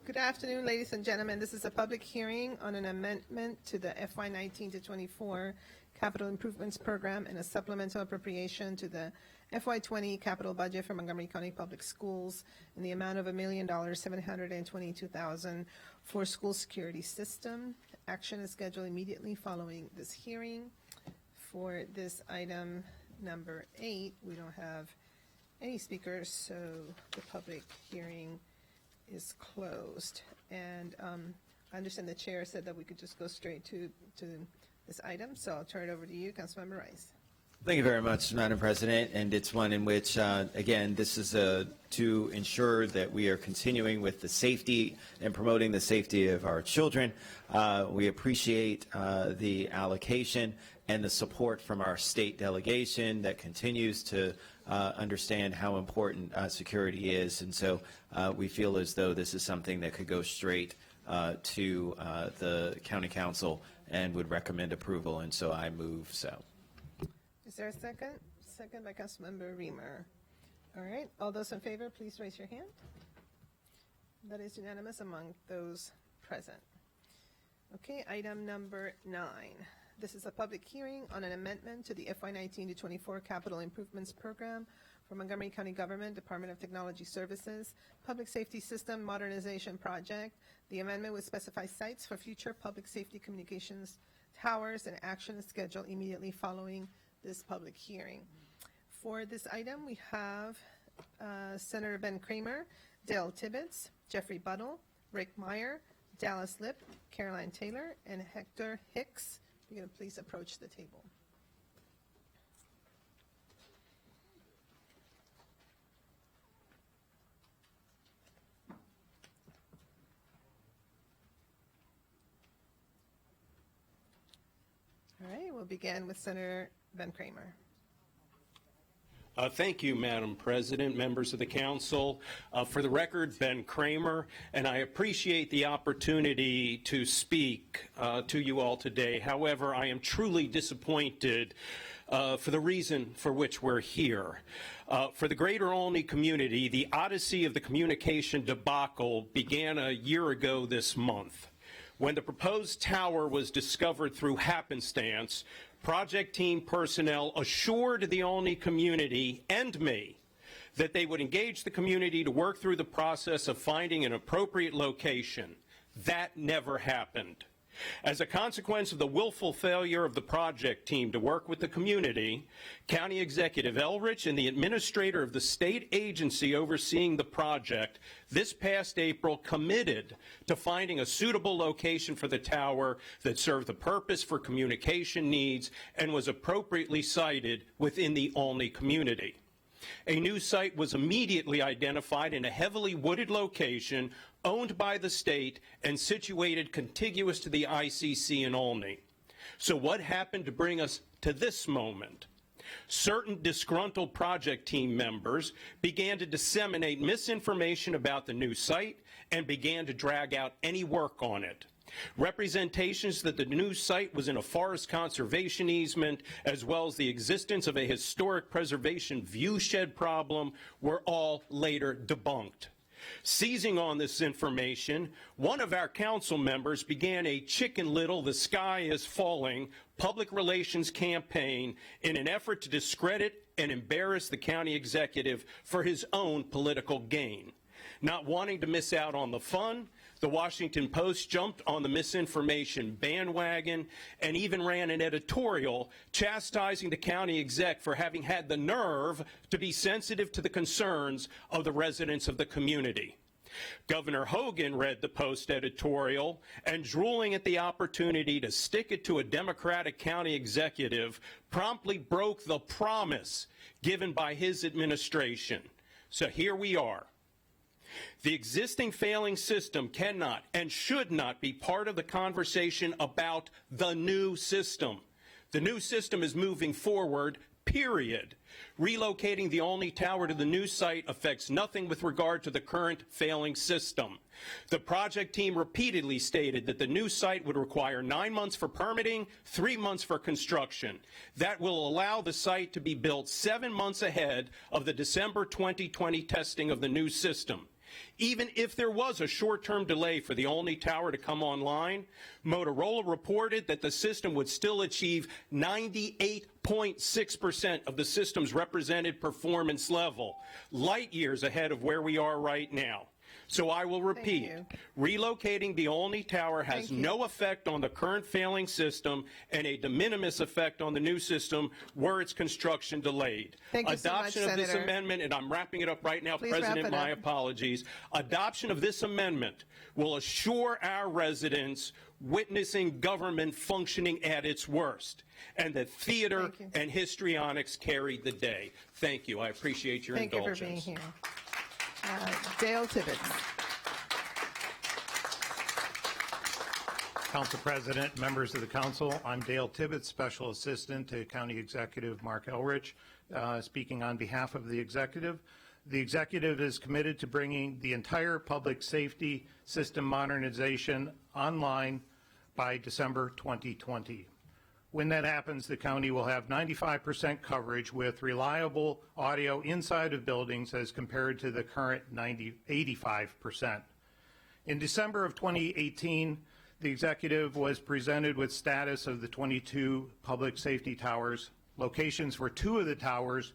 Good afternoon, ladies and gentlemen. This is a public hearing on an amendment to the FY19 to 24 Capital Improvements Program and a supplemental appropriation to the FY20 capital budget for Montgomery County Public Schools in the amount of $1,722,000 for school security system. Action is scheduled immediately following this hearing. For this item number 8, we don't have any speakers, so the public hearing is closed. And I understand the chair said that we could just go straight to this item, so I'll turn it over to you, Councilmember Rice. Thank you very much, Madam President, and it's one in which, again, this is to ensure that we are continuing with the safety and promoting the safety of our children. We appreciate the allocation and the support from our state delegation that continues to understand how important security is, and so we feel as though this is something that could go straight to the County Council and would recommend approval, and so I move so. Is there a second? Second by Councilmember Reamer. All right, all those in favor, please raise your hand. That is unanimous among those present. Okay, item number 9. This is a public hearing on an amendment to the FY19 to 24 Capital Improvements Program for Montgomery County Government, Department of Technology Services, Public Safety System Modernization Project. The amendment would specify sites for future public safety communications towers, and action is scheduled immediately following this public hearing. For this item, we have Senator Ben Cramer, Dale Tibbetts, Jeffrey Buttle, Rick Meyer, Dallas Lip, Caroline Taylor, and Hector Hicks. You're going to please approach the table. All right, we'll begin with Senator Ben Cramer. Thank you, Madam President, members of the council. For the record, Ben Cramer, and I appreciate the opportunity to speak to you all today. However, I am truly disappointed for the reason for which we're here. For the greater Olney community, the odyssey of the communication debacle began a year ago this month. When the proposed tower was discovered through happenstance, project team personnel assured the Olney community and me that they would engage the community to work through the process of finding an appropriate location. That never happened. As a consequence of the willful failure of the project team to work with the community, County Executive Elrich and the administrator of the state agency overseeing the project this past April committed to finding a suitable location for the tower that served the purpose for communication needs and was appropriately sited within the Olney community. A new site was immediately identified in a heavily wooded location owned by the state and situated contiguous to the ICC in Olney. So what happened to bring us to this moment? Certain disgruntled project team members began to disseminate misinformation about the new site and began to drag out any work on it. Representations that the new site was in a forest conservation easement, as well as the existence of a historic preservation viewshed problem, were all later debunked. Seizing on this information, one of our council members began a Chicken Little, the sky is falling public relations campaign in an effort to discredit and embarrass the county executive for his own political gain. Not wanting to miss out on the fun, the Washington Post jumped on the misinformation bandwagon and even ran an editorial chastising the county exec for having had the nerve to be sensitive to the concerns of the residents of the community. Governor Hogan read the Post editorial and, drooling at the opportunity to stick it to a Democratic county executive, promptly broke the promise given by his administration. So here we are. The existing failing system cannot and should not be part of the conversation about the new system. The new system is moving forward, period. Relocating the Olney Tower to the new site affects nothing with regard to the current failing system. The project team repeatedly stated that the new site would require 9 months for permitting, 3 months for construction. That will allow the site to be built 7 months ahead of the December 2020 testing of the new system. Even if there was a short-term delay for the Olney Tower to come online, Motorola reported that the system would still achieve 98.6% of the system's represented performance level, light years ahead of where we are right now. So I will repeat, relocating the Olney Tower has no effect on the current failing system and a de minimis effect on the new system were its construction delayed. Thank you so much, Adoption of this Senator. amendment, and I'm wrapping it up right now, Please wrap President, it my up. apologies. Adoption of this amendment will assure our residents witnessing government functioning at its worst, and that theater Thank you. and histrionics carried the day. Thank you. I appreciate your Thank you indulgence. for being here. Dale Tibbetts. Council President, members of the council, I'm Dale Tibbetts, Special Assistant to County Executive Mark Elrich, speaking on behalf of the executive. The executive is committed to bringing the entire public safety system modernization online by December 2020. When that happens, the county will have 95% coverage with reliable audio inside of buildings as compared to the current 85%. In December of 2018, the executive was presented with status of the 22 public safety towers. Locations for 2 of the towers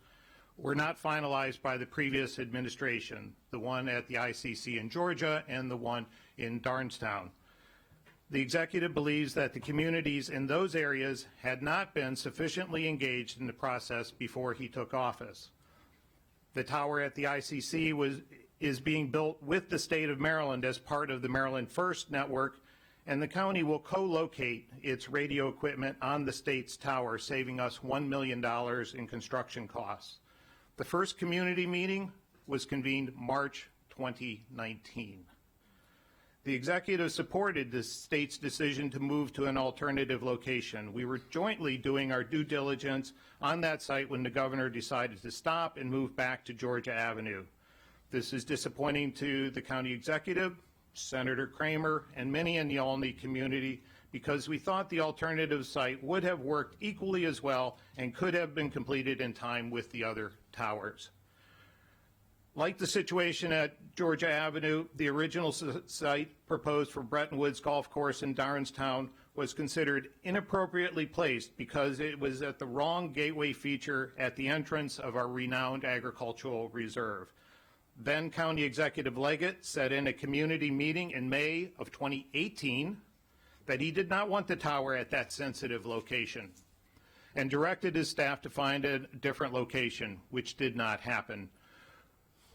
were not finalized by the previous administration, the one at the ICC in Georgia and the one in Darnestown. The executive believes that the communities in those areas had not been sufficiently engaged in the process before he took office. The tower at the ICC is being built with the state of Maryland as part of the Maryland First network, and the county will co-locate its radio equipment on the state's tower, saving us $1 million in construction costs. The first community meeting was convened March 2019. The executive supported the state's decision to move to an alternative location. We were jointly doing our due diligence on that site when the governor decided to stop and move back to Georgia Avenue. This is disappointing to the county executive, Senator Kramer, and many in the Olney community because we thought the alternative site would have worked equally as well and could have been completed in time with the other towers. Like the situation at Georgia Avenue, the original site proposed for Bretton Woods Golf Course in Darnestown was considered inappropriately placed because it was at the wrong gateway feature at the entrance of our renowned agricultural reserve. Then County Executive Leggett said in a community meeting in May of 2018 that he did not want the tower at that sensitive location and directed his staff to find a different location, which did not happen.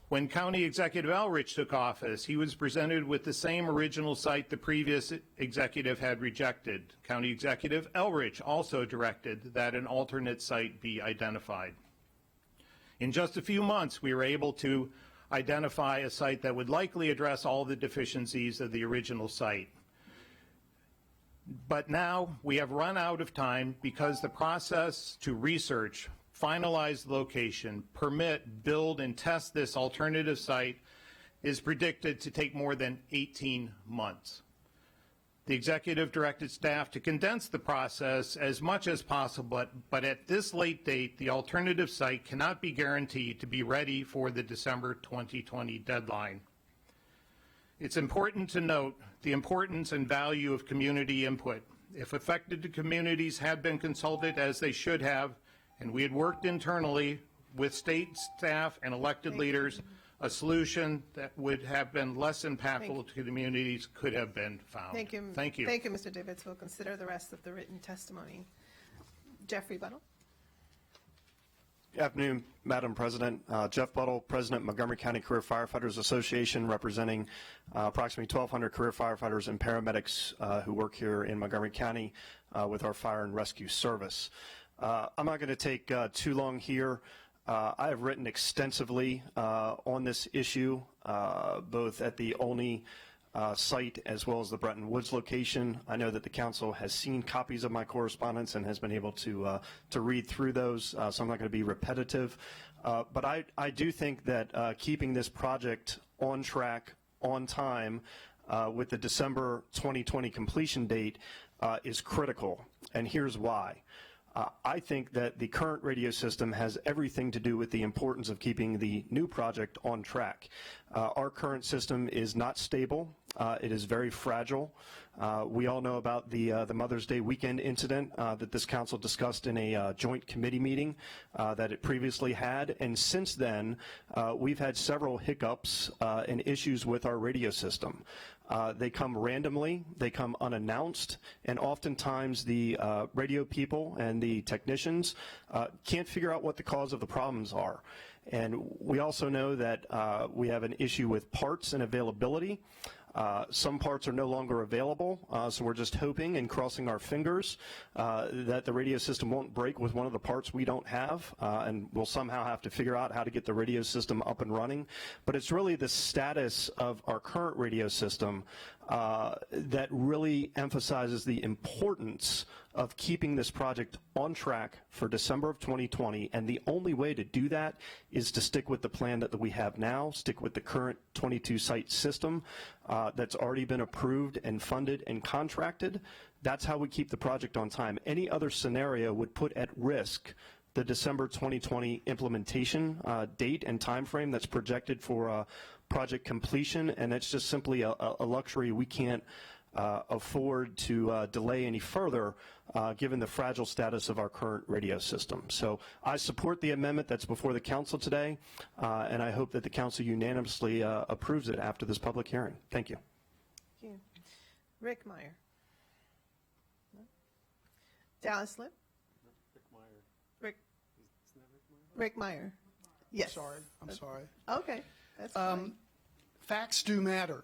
When County Executive Elrich took office, he was presented with the same original site the previous executive had rejected. County Executive Elrich also directed that an alternate site be identified. In just a few months, we were able to identify a site that would likely address all the deficiencies of the original site. But now we have run out of time because the process to research, finalize the location, permit, build, and test this alternative site is predicted to take more than 18 months. The executive directed staff to condense the process as much as possible, but at this late date, the alternative site cannot be guaranteed to be ready for the December 2020 deadline. It's important to note the importance and value of community input. If affected communities had been consulted as they should have, and we had worked internally with state staff and elected leaders, a solution that would have been less impactful to communities could have been found. Thank you. Thank you. Thank you, Mr. Tibbetts. We'll consider the rest of the written testimony. Jeffrey Buttle. Good afternoon, Madam President. Jeff Buttle, President, Montgomery County Career Firefighters Association, representing approximately 1,200 career firefighters and paramedics who work here in Montgomery County with our fire and rescue service. I'm not going to take too long here. I have written extensively on this issue, both at the Olney site as well as the Bretton Woods location. I know that the council has seen copies of my correspondence and has been able to read through those, so I'm not going to be repetitive. But I do think that keeping this project on track, on time, with the December 2020 completion date is critical, and here's why. I think that the current radio system has everything to do with the importance of keeping the new project on track. Our current system is not stable. It is very fragile. We all know about the Mother's Day weekend incident that this council discussed in a joint committee meeting that it previously had. And since then, we've had several hiccups and issues with our radio system. They come randomly, they come unannounced, and oftentimes the radio people and the technicians can't figure out what the cause of the problems are. And we also know that we have an issue with parts and availability. Some parts are no longer available, so we're just hoping and crossing our fingers that the radio system won't break with one of the parts we don't have, and we'll somehow have to figure out how to get the radio system up and running. But it's really the status of our current radio system that really emphasizes the importance of keeping this project on track for December of 2020, and the only way to do that is to stick with the plan that we have now, stick with the current 22-site system that's already been approved and funded and contracted. That's how we keep the project on time. Any other scenario would put at risk the December 2020 implementation date and time frame that's projected for project completion, and it's just simply a luxury we can't afford to delay any further given the fragile status of our current radio system. So I support the amendment that's before the council today, and I hope that the council unanimously approves it after this public hearing. Thank you. Thank you. Rick Meyer. No? Dallas Lip. Rick Meyer. Yes. I'm sorry. Okay, that's fine. Facts do matter.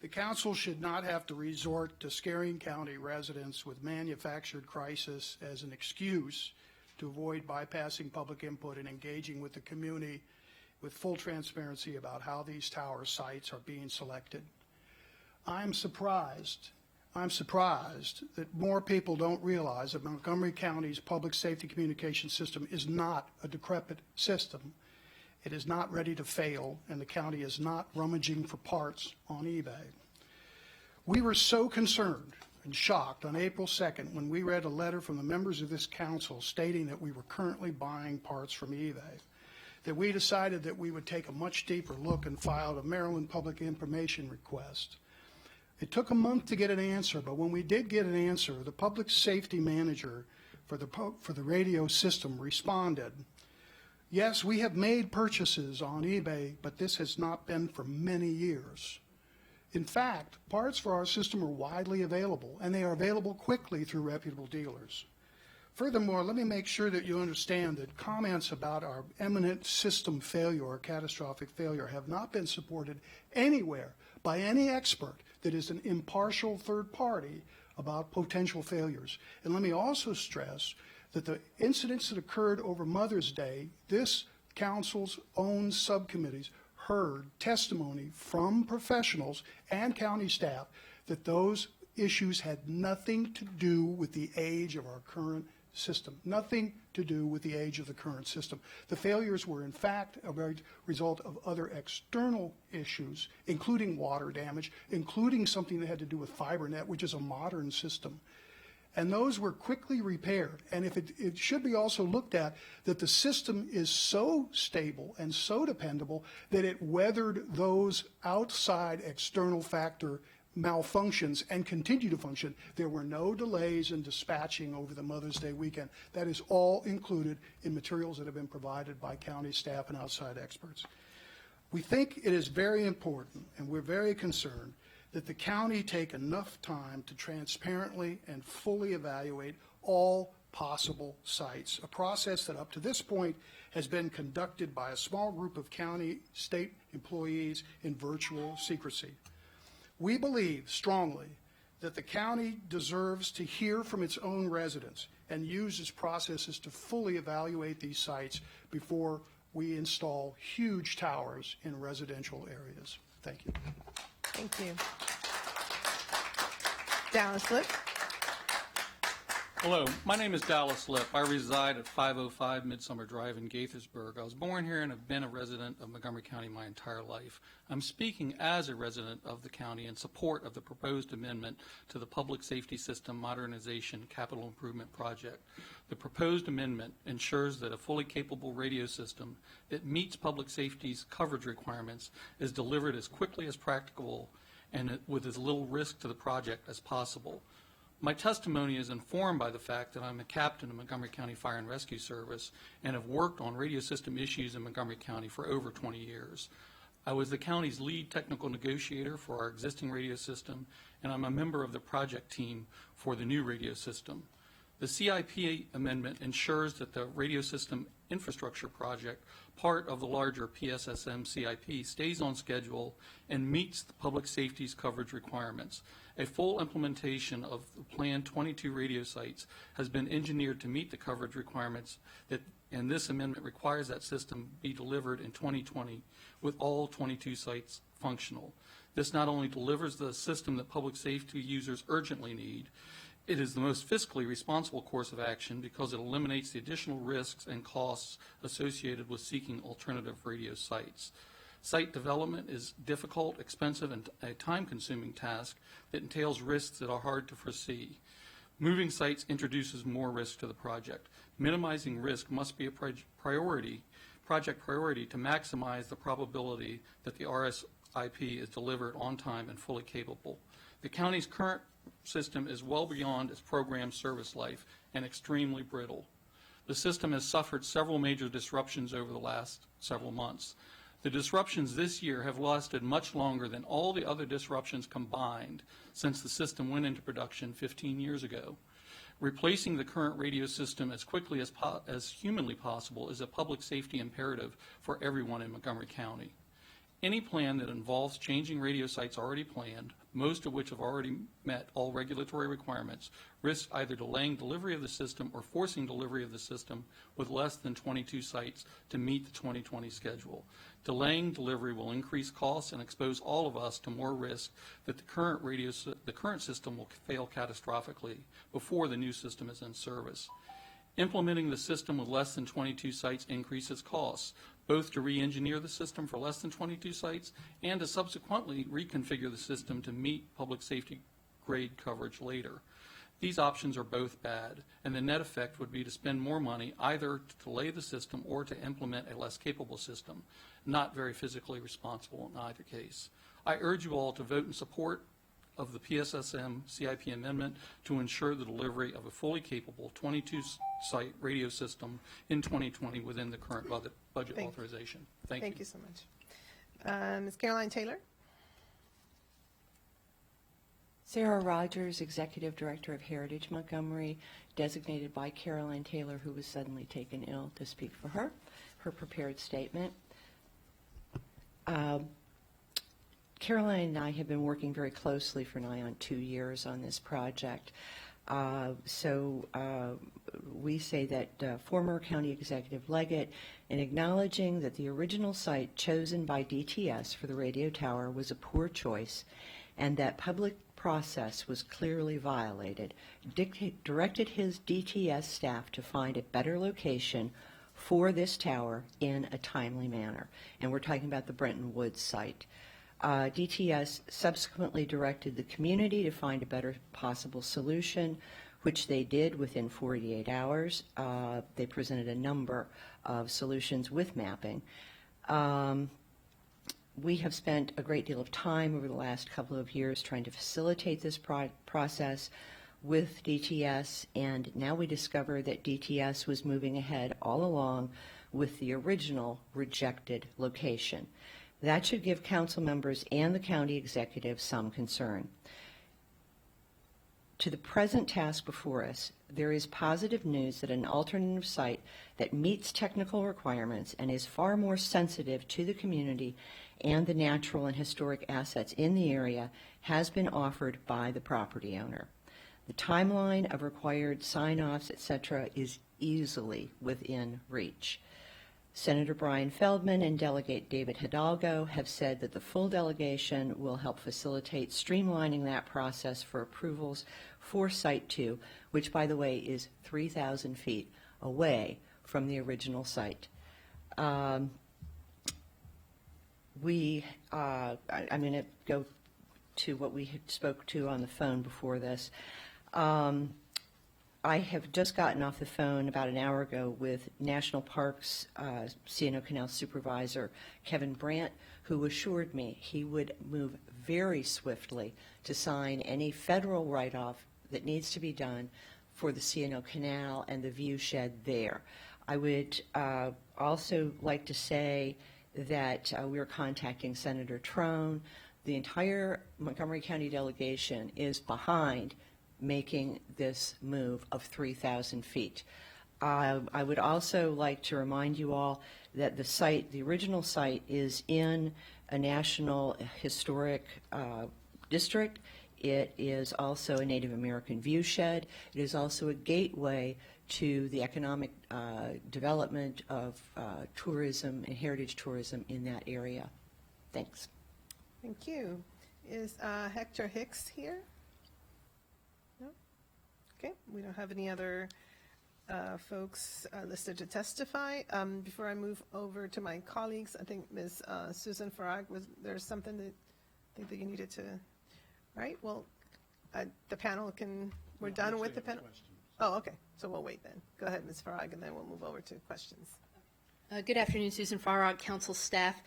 The council should not have to resort to scaring county residents with manufactured crisis as an excuse to avoid bypassing public input and engaging with the community with full transparency about how these tower sites are being selected. I'm surprised that more people don't realize that Montgomery County's public safety communication system is not a decrepit system. It is not ready to fail, and the county is not rummaging for parts on eBay. We were so concerned and shocked on April 2nd when we read a letter from the members of this council stating that we were currently buying parts from eBay, that we decided that we would take a much deeper look and filed a Maryland Public Information request. It took a month to get an answer, but when we did get an answer, the public safety manager for the radio system responded, "Yes, we have made purchases on eBay, but this has not been for many years. In fact, parts for our system are widely available, and they are available quickly through reputable dealers. Furthermore, let me make sure that you understand that comments about our imminent system failure or catastrophic failure have not been supported anywhere by any expert that is an impartial third party about potential failures. And let me also stress that the incidents that occurred over Mother's Day, this council's own subcommittees heard testimony from professionals and county staff that those issues had nothing to do with the age of our current system. Nothing to do with the age of the current system. The failures were in fact a result of other external issues, including water damage, including something that had to do with FiberNet, which is a modern system. And those were quickly repaired. And if it should be also looked at that the system is so stable and so dependable that it weathered those outside external factor malfunctions and continue to function. There were no delays in dispatching over the Mother's Day weekend. That is all included in materials that have been provided by county staff and outside experts. We think it is very important, and we're very concerned, that the county take enough time to transparently and fully evaluate all possible sites, a process that up to this point has been conducted by a small group of county state employees in virtual secrecy. We believe strongly that the county deserves to hear from its own residents and use its processes to fully evaluate these sites before we install huge towers in residential areas. Thank you. Thank you. Dallas Lip. Hello, my name is Dallas Lip. I reside at 505 Midsummer Drive in Gaithersburg. I was born here and have been a resident of Montgomery County my entire life. I'm speaking as a resident of the county in support of the proposed amendment to the Public Safety System Modernization Capital Improvement Project. The proposed amendment ensures that a fully capable radio system that meets public safety's coverage requirements is delivered as quickly as practicable and with as little risk to the project as possible. My testimony is informed by the fact that I'm a captain of Montgomery County Fire and Rescue Service and have worked on radio system issues in Montgomery County for over 20 years. I was the county's lead technical negotiator for our existing radio system, and I'm a member of the project team for the new radio system. The CIP amendment ensures that the radio system infrastructure project, part of the larger PSSM CIP, stays on schedule and meets the public safety's coverage requirements. A full implementation of the planned 22 radio sites has been engineered to meet the coverage requirements, and this amendment requires that system be delivered in 2020 with all 22 sites functional. This not only delivers the system that public safety users urgently need, it is the most fiscally responsible course of action because it eliminates the additional risks and costs associated with seeking alternative radio sites. Site development is difficult, expensive, and a time-consuming task that entails risks that are hard to foresee. Moving sites introduces more risk to the project. Minimizing risk must be a project priority to maximize the probability that the RSIP is delivered on time and fully capable. The county's current system is well beyond its program service life and extremely brittle. The system has suffered several major disruptions over the last several months. The disruptions this year have lasted much longer than all the other disruptions combined since the system went into production 15 years ago. Replacing the current radio system as quickly as humanly possible is a public safety imperative for everyone in Montgomery County. Any plan that involves changing radio sites already planned, most of which have already met all regulatory requirements, risks either delaying delivery of the system or forcing delivery of the system with less than 22 sites to meet the 2020 schedule. Delaying delivery will increase costs and expose all of us to more risk that the current system will fail catastrophically before the new system is in service. Implementing the system with less than 22 sites increases costs, both to re-engineer the system for less than 22 sites and to subsequently reconfigure the system to meet public safety grade coverage later. These options are both bad, and the net effect would be to spend more money either to delay the system or to implement a less capable system, not very physically responsible in either case. I urge you all to vote in support of the PSSM CIP amendment to ensure the delivery of a fully capable 22-site radio system in 2020 within the current budget authorization. Thank you so much. Ms. Caroline Taylor? Sarah Rogers, Executive Director of Heritage Montgomery, designated by Caroline Taylor, who was suddenly taken ill, to speak for her. Her prepared statement. Caroline and I have been working very closely for nigh on 2 years on this project. We say that former County Executive Leggett, in acknowledging that the original site chosen by DTS for the radio tower was a poor choice and that public process was clearly violated, directed his DTS staff to find a better location for this tower in a timely manner. And we're talking about the Brenton Woods site. DTS subsequently directed the community to find a better possible solution, which they did within 48 hours. They presented a number of solutions with mapping. We have spent a great deal of time over the last couple of years trying to facilitate this process with DTS, and now we discover that DTS was moving ahead all along with the original rejected location. That should give council members and the county executive some concern. To the present task before us, there is positive news that an alternative site that meets technical requirements and is far more sensitive to the community and the natural and historic assets in the area has been offered by the property owner. The timeline of required sign-offs, etc., is easily within reach. Senator Brian Feldman and Delegate David Hidalgo have said that the full delegation will help facilitate streamlining that process for approvals for Site 2, which, by the way, is 3,000 feet away from the original site. I'm going to go to what we had spoke to on the phone before this. I have just gotten off the phone about an hour ago with National Parks C&O Canal Supervisor Kevin Brandt, who assured me he would move very swiftly to sign any federal write-off that needs to be done for the C&O Canal and the view shed there. I would also like to say that we are contacting Senator Trone. The entire Montgomery County delegation is behind making this move of 3,000 feet. I would also like to remind you all that the site, the original site, is in a National Historic District. It is also a Native American viewshed. It is also a gateway to the economic development of tourism and heritage tourism in that area. Thanks. Thank you. Is Hector Hicks here? No? Okay, we don't have any other folks listed to testify. Before I move over to my colleagues, I think Ms. Susan Farag, was there something that I think that you needed to, right? Well, the panel we're done with the panel? Oh, okay, so we'll wait then. Go ahead, Ms. Farag, and then we'll move over to questions. Good afternoon, Susan Farag, council staff.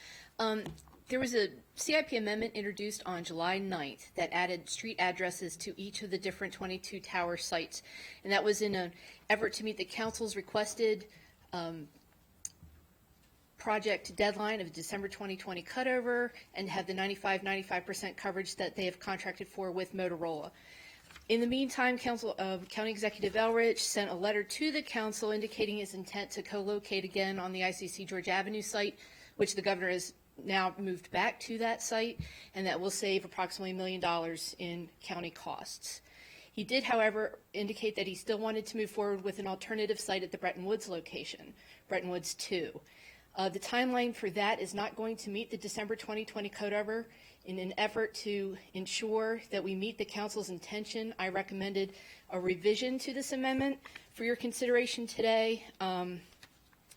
There was a CIP amendment introduced on July 9th that added street addresses to each of the different 22 tower sites, and that was in an effort to meet the council's requested project deadline of December 2020 cutover and have the 95% coverage that they have contracted for with Motorola. In the meantime, County Executive Elrich sent a letter to the council indicating his intent to co-locate again on the ICC George Avenue site, which the governor has now moved back to that site, and that will save approximately $1 million in county costs. He did, however, indicate that he still wanted to move forward with an alternative site at the Bretton Woods location, Bretton Woods 2. The timeline for that is not going to meet the December 2020 cutover. In an effort to ensure that we meet the council's intention, I recommended a revision to this amendment for your consideration today,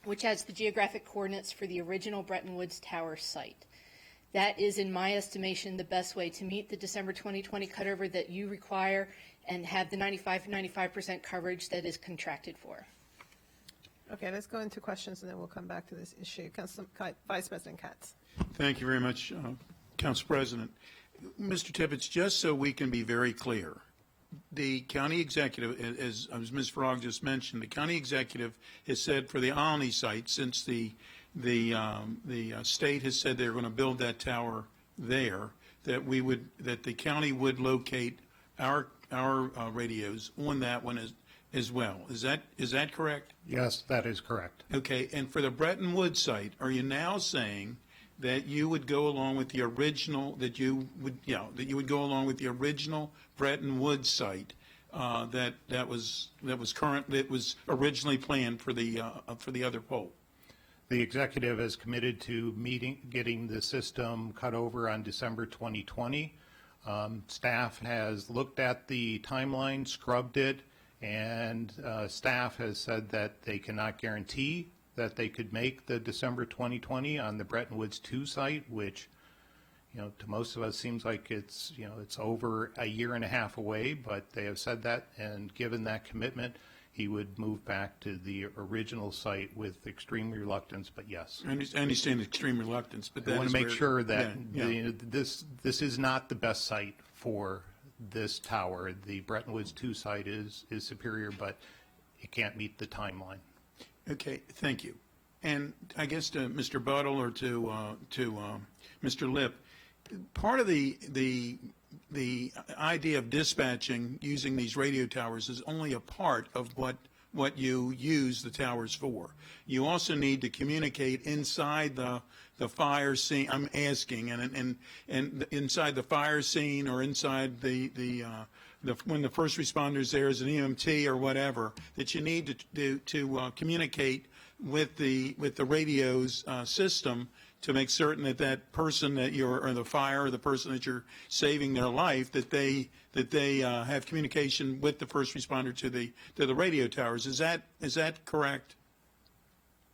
which has the geographic coordinates for the original Bretton Woods Tower site. That is, in my estimation, the best way to meet the December 2020 cutover that you require and have the 95% coverage that is contracted for. Okay, let's go into questions, and then we'll come back to this issue. Vice President Katz. Thank you very much, Council President. Mr. Tibbetts, just so we can be very clear, the county executive, as Ms. Farag just mentioned, the county executive has said for the Alny site, since the state has said they're going to build that tower there, that the county would locate our radios on that one as well. Is that correct? Yes, that is correct. Okay, and for the Bretton Woods site, are you now saying that you would go along with the original, that you would go along with the original Bretton Woods site that was originally planned for the other pole? The executive is committed to getting the system cut over on December 2020. Staff has looked at the timeline, scrubbed it, and staff has said that they cannot guarantee that they could make the December 2020 on the Bretton Woods 2 site, which, to most of us seems like it's over a year and a half away, but they have said that, and given that commitment, he would move back to the original site with extreme reluctance, but yes. I understand extreme reluctance, but I want to make sure that this is not the best site for this tower. The Bretton Woods 2 site is superior, but it can't meet the timeline. Okay, thank you. And I guess to Mr. Buttle or to Mr. Lip, part of the idea of dispatching using these radio towers is only a part of what you use the towers for. You also need to communicate inside the fire scene. I'm asking, and inside the fire scene or inside when the first responder's there as an EMT or whatever, that you need to communicate with the radio's system to make certain that that person that you're, or the fire, or the person that you're saving their life, that they have communication with the first responder to the radio towers. Is that correct?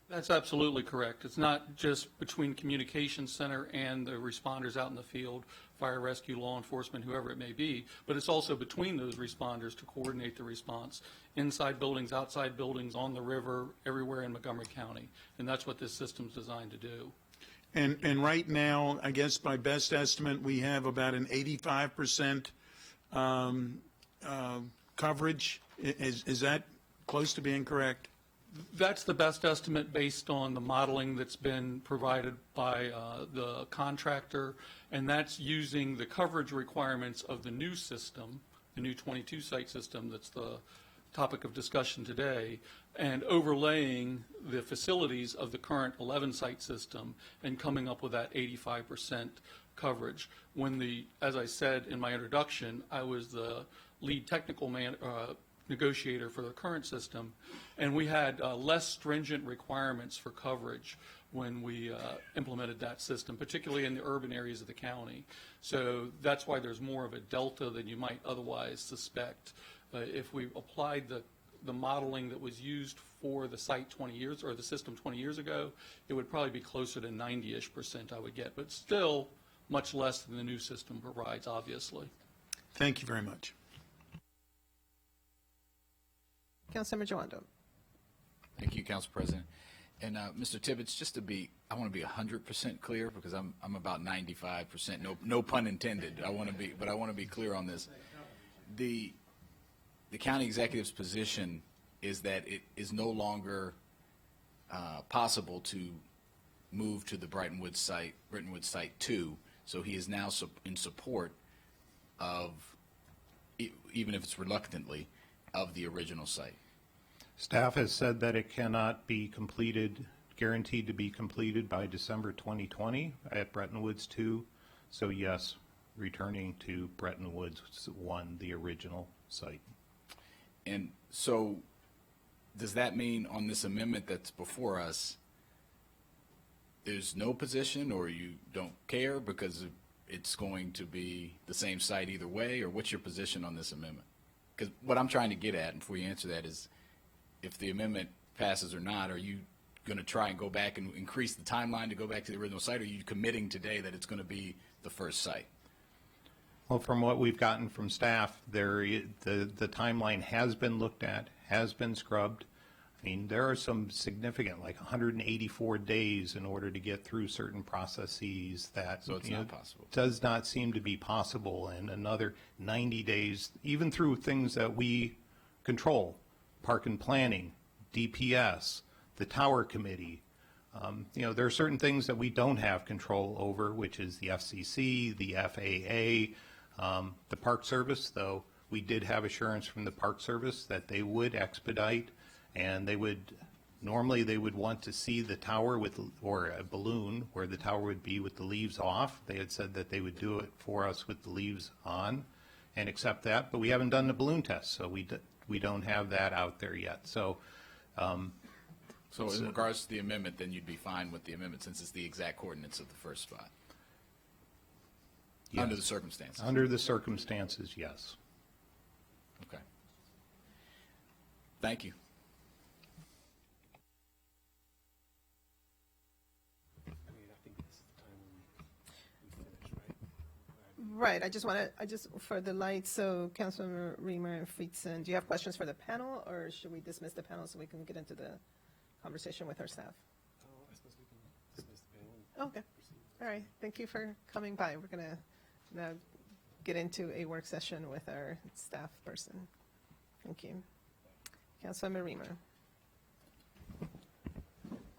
That's absolutely correct. It's not just between communications center and the responders out in the field, fire rescue, law enforcement, whoever it may be, but it's also between those responders to coordinate the response inside buildings, outside buildings, on the river, everywhere in Montgomery County. And that's what this system's designed to do. And right now, I guess by best estimate, we have about an 85% coverage. Is that close to being correct? That's the best estimate based on the modeling that's been provided by the contractor, and that's using the coverage requirements of the new system, the new 22-site system that's the topic of discussion today, and overlaying the facilities of the current 11-site system and coming up with that 85% coverage. As I said in my introduction, I was the lead technical negotiator for the current system, and we had less stringent requirements for coverage when we implemented that system, particularly in the urban areas of the county. So that's why there's more of a delta than you might otherwise suspect. If we applied the modeling that was used for the site 20 years, or the system 20 years ago, it would probably be closer to 90-ish% I would get, but still much less than the new system provides, obviously. Thank you very much. Councilmember Joando. Thank you, Council President. And Mr. Tibbetts, I want to be 100% clear, because I'm about 95%. No pun intended. I want to be clear on this. The county executive's position is that it is no longer possible to move to the Brightonwood site 2. So he is now in support of, even if it's reluctantly, of the original site. Staff has said that it cannot be guaranteed to be completed by December 2020 at Bretton Woods 2. So yes, returning to Bretton Woods 1, the original site. And so does that mean on this amendment that's before us, there's no position, or you don't care because it's going to be the same site either way, or what's your position on this amendment? Because what I'm trying to get at, and before you answer that, is if the amendment passes or not, are you going to try and go back and increase the timeline to go back to the original site, or are you committing today that it's going to be the first site? Well, from what we've gotten from staff, the timeline has been looked at, has been scrubbed. I mean, there are some significant, like 184 days in order to get through certain processes that So it's not possible. Does not seem to be possible, and another 90 days, even through things that we control, park and planning, DPS, the Tower Committee. There are certain things that we don't have control over, which is the FCC, the FAA, the Park Service, though we did have assurance from the Park Service that they would expedite, and they would want to see the tower or a balloon where the tower would be with the leaves off. They had said that they would do it for us with the leaves on and accept that, but we haven't done the balloon test, so we don't have that out there yet. So in regards to the amendment, then you'd be fine with the amendment since it's the exact coordinates of the first spot? Yes. Under the circumstances? Under the circumstances, yes. Okay. Thank you. Right, for the lights, so Councilmember Reamer and Friedson, do you have questions for the panel, or should we dismiss the panel so we can get into the conversation with our staff? I suppose we can dismiss the panel. Okay, all right, thank you for coming by. We're going to now get into a work session with our staff person. Thank you. Councilmember Reamer.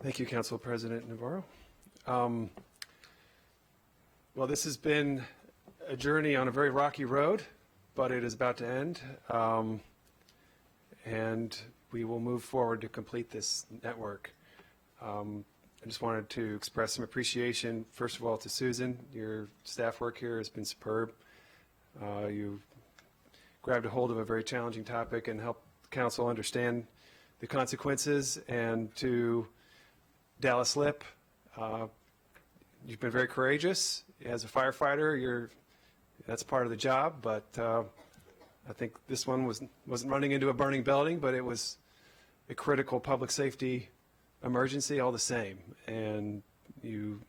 Thank you, Council President Navarro. Well, this has been a journey on a very rocky road, but it is about to end, and we will move forward to complete this network. I just wanted to express some appreciation, first of all, to Susan. Your staff work here has been superb. You grabbed a hold of a very challenging topic and helped council understand the consequences, and to Dallas Lip, you've been very courageous. As a firefighter, that's part of the job, but I think this one wasn't running into a burning building, but it was a critical public safety emergency all the same. And you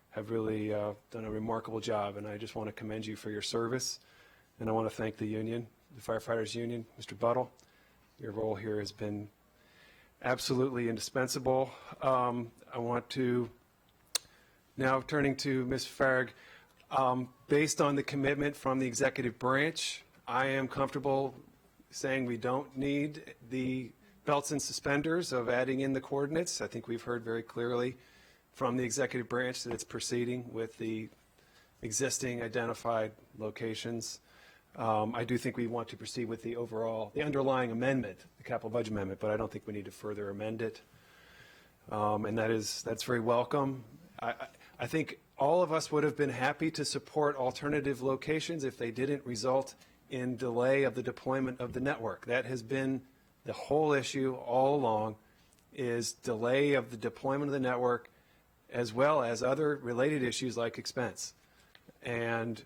have really done a remarkable job, and I just want to commend you for your service. And I want to thank the union, the Firefighters Union, Mr. Buttle. Your role here has been absolutely indispensable. I want to, now turning to Ms. Farag, based on the commitment from the executive branch, I am comfortable saying we don't need the belts and suspenders of adding in the coordinates. I think we've heard very clearly from the executive branch that it's proceeding with the existing identified locations. I do think we want to proceed with the underlying amendment, the capital budget amendment, but I don't think we need to further amend it. And that's very welcome. I think all of us would have been happy to support alternative locations if they didn't result in delay of the deployment of the network. That has been the whole issue all along, is delay of the deployment of the network, as well as other related issues like expense. And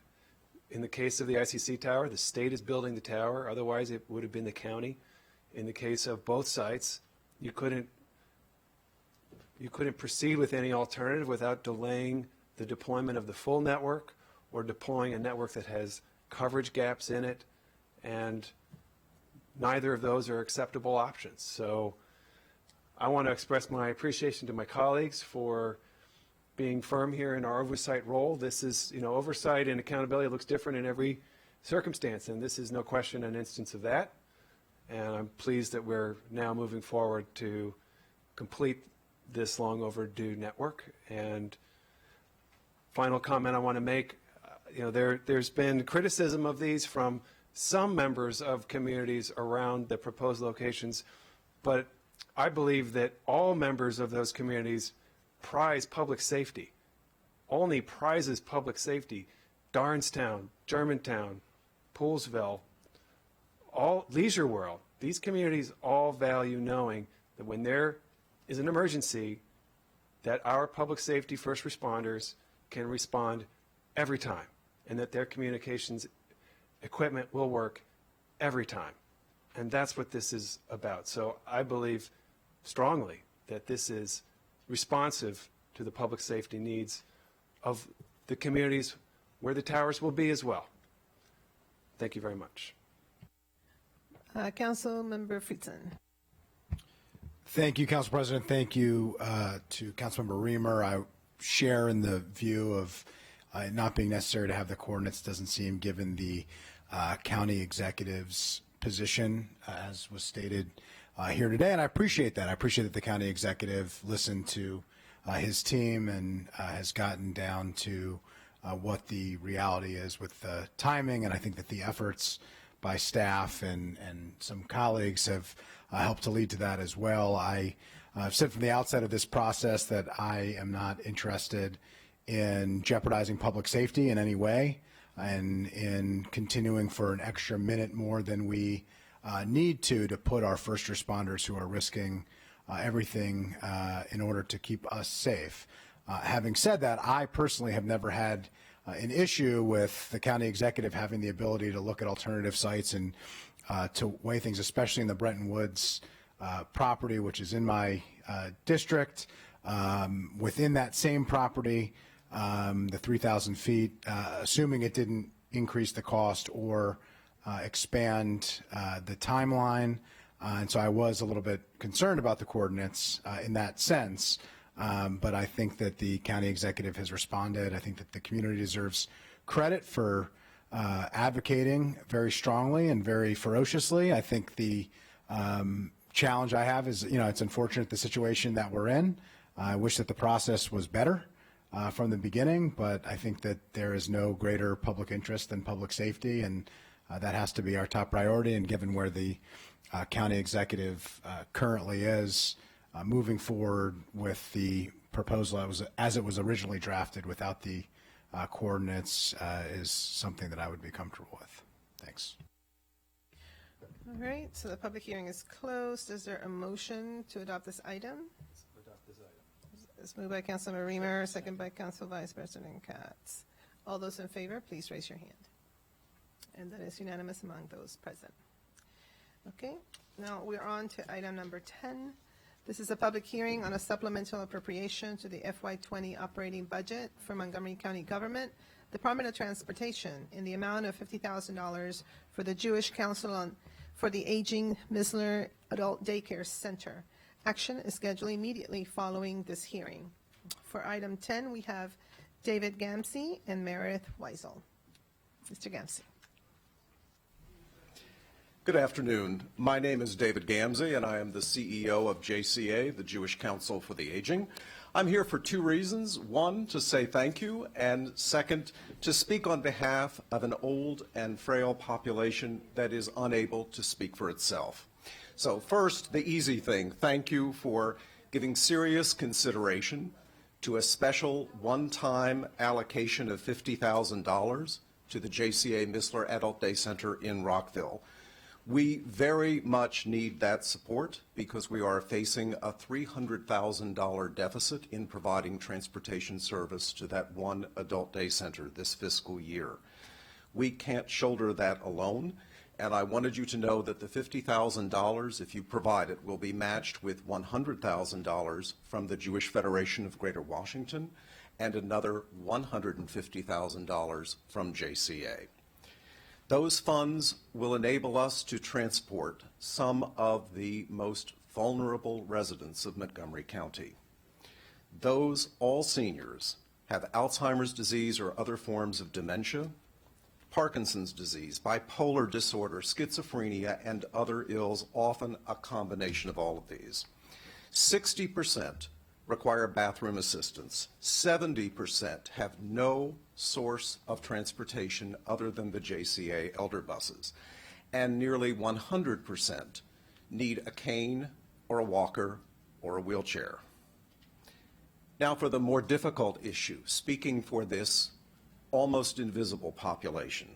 in the case of the ICC tower, the state is building the tower. Otherwise, it would have been the county. In the case of both sites, you couldn't proceed with any alternative without delaying the deployment of the full network or deploying a network that has coverage gaps in it. And neither of those are acceptable options. So I want to express my appreciation to my colleagues for being firm here in our oversight role. This is, oversight and accountability looks different in every circumstance, and this is no question an instance of that. And I'm pleased that we're now moving forward to complete this long overdue network. And final comment I want to make, there's been criticism of these from some members of communities around the proposed locations, but I believe that all members of those communities prize public safety. Olney prizes public safety. Darnestown, Germantown, Poolsville, all Leisure World, these communities all value knowing that when there is an emergency, that our public safety first responders can respond every time, and that their communications equipment will work every time. And that's what this is about. So I believe strongly that this is responsive to the public safety needs of the communities where the towers will be as well. Thank you very much. Councilmember Friedson. Thank you, Council President. Thank you to Councilmember Reamer. I share in the view of it not being necessary to have the coordinates. Doesn't seem, given the county executive's position, as was stated here today, and I appreciate that. I appreciate that the county executive listened to his team and has gotten down to what the reality is with the timing, and I think that the efforts by staff and some colleagues have helped to lead to that as well. I've said from the outset of this process that I am not interested in jeopardizing public safety in any way and in continuing for an extra minute more than we need to put our first responders who are risking everything in order to keep us safe. Having said that, I personally have never had an issue with the county executive having the ability to look at alternative sites and to weigh things, especially in the Bretton Woods property, which is in my district. Within that same property, the 3,000 feet, assuming it didn't increase the cost or expand the timeline. And so I was a little bit concerned about the coordinates in that sense. But I think that the county executive has responded. I think that the community deserves credit for advocating very strongly and very ferociously. I think the challenge I have is, it's unfortunate the situation that we're in. I wish that the process was better from the beginning, but I think that there is no greater public interest than public safety, and that has to be our top priority. And given where the county executive currently is, moving forward with the proposal as it was originally drafted without the coordinates is something that I would be comfortable with. Thanks. All right, so the public hearing is closed. Is there a motion to adopt this item? Adopt this item. passes. Moved by Councilmember Reamer, second by Council Vice President Katz. All those in favor, please raise your hand. And that is unanimous among those present. Okay, now we're on to item number 10. This is a public hearing on a supplemental appropriation to the FY20 operating budget for Montgomery County Government, Department of Transportation, in the amount of $50,000 for the Jewish Council for the Aging Misler Adult Daycare Center. Action is scheduled immediately following this hearing. For item 10, we have David Gamsey and Meredith Weisel. Mr. Gamsey. Good afternoon. My name is David Gamsey, and I am the CEO of JCA, the Jewish Council for the Aging. I'm here for two reasons. One, to say thank you, and second, to speak on behalf of an old and frail population that is unable to speak for itself. So first, the easy thing, thank you for giving serious consideration to a special one-time allocation of $50,000 to the JCA Misler Adult Day Center in Rockville. We very much need that support because we are facing a $300,000 deficit in providing transportation service to that one adult day center this fiscal year. We can't shoulder that alone, and I wanted you to know that the $50,000, if you provide it, will be matched with $100,000 from the Jewish Federation of Greater Washington and another $150,000 from JCA. Those funds will enable us to transport some of the most vulnerable residents of Montgomery County. Those all seniors have Alzheimer's disease or other forms of dementia, Parkinson's disease, bipolar disorder, schizophrenia, and other ills, often a combination of all of these. 60% require bathroom assistance. 70% have no source of transportation other than the JCA elder buses. And nearly 100% need a cane or a walker or a wheelchair. Now for the more difficult issue, speaking for this almost invisible population.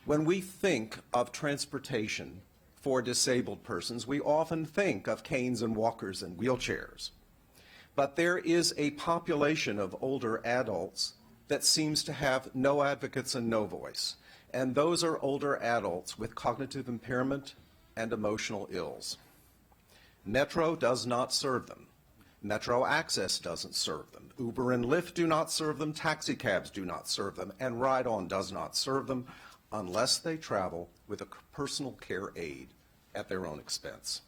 When we think of transportation for disabled persons, we often think of canes and walkers and wheelchairs. But there is a population of older adults that seems to have no advocates and no voice. And those are older adults with cognitive impairment and emotional ills. Metro does not serve them. Metro Access doesn't serve them. Uber and Lyft do not serve them. Taxi cabs do not serve them. And Ride On does not serve them unless they travel with a personal care aide at their own expense.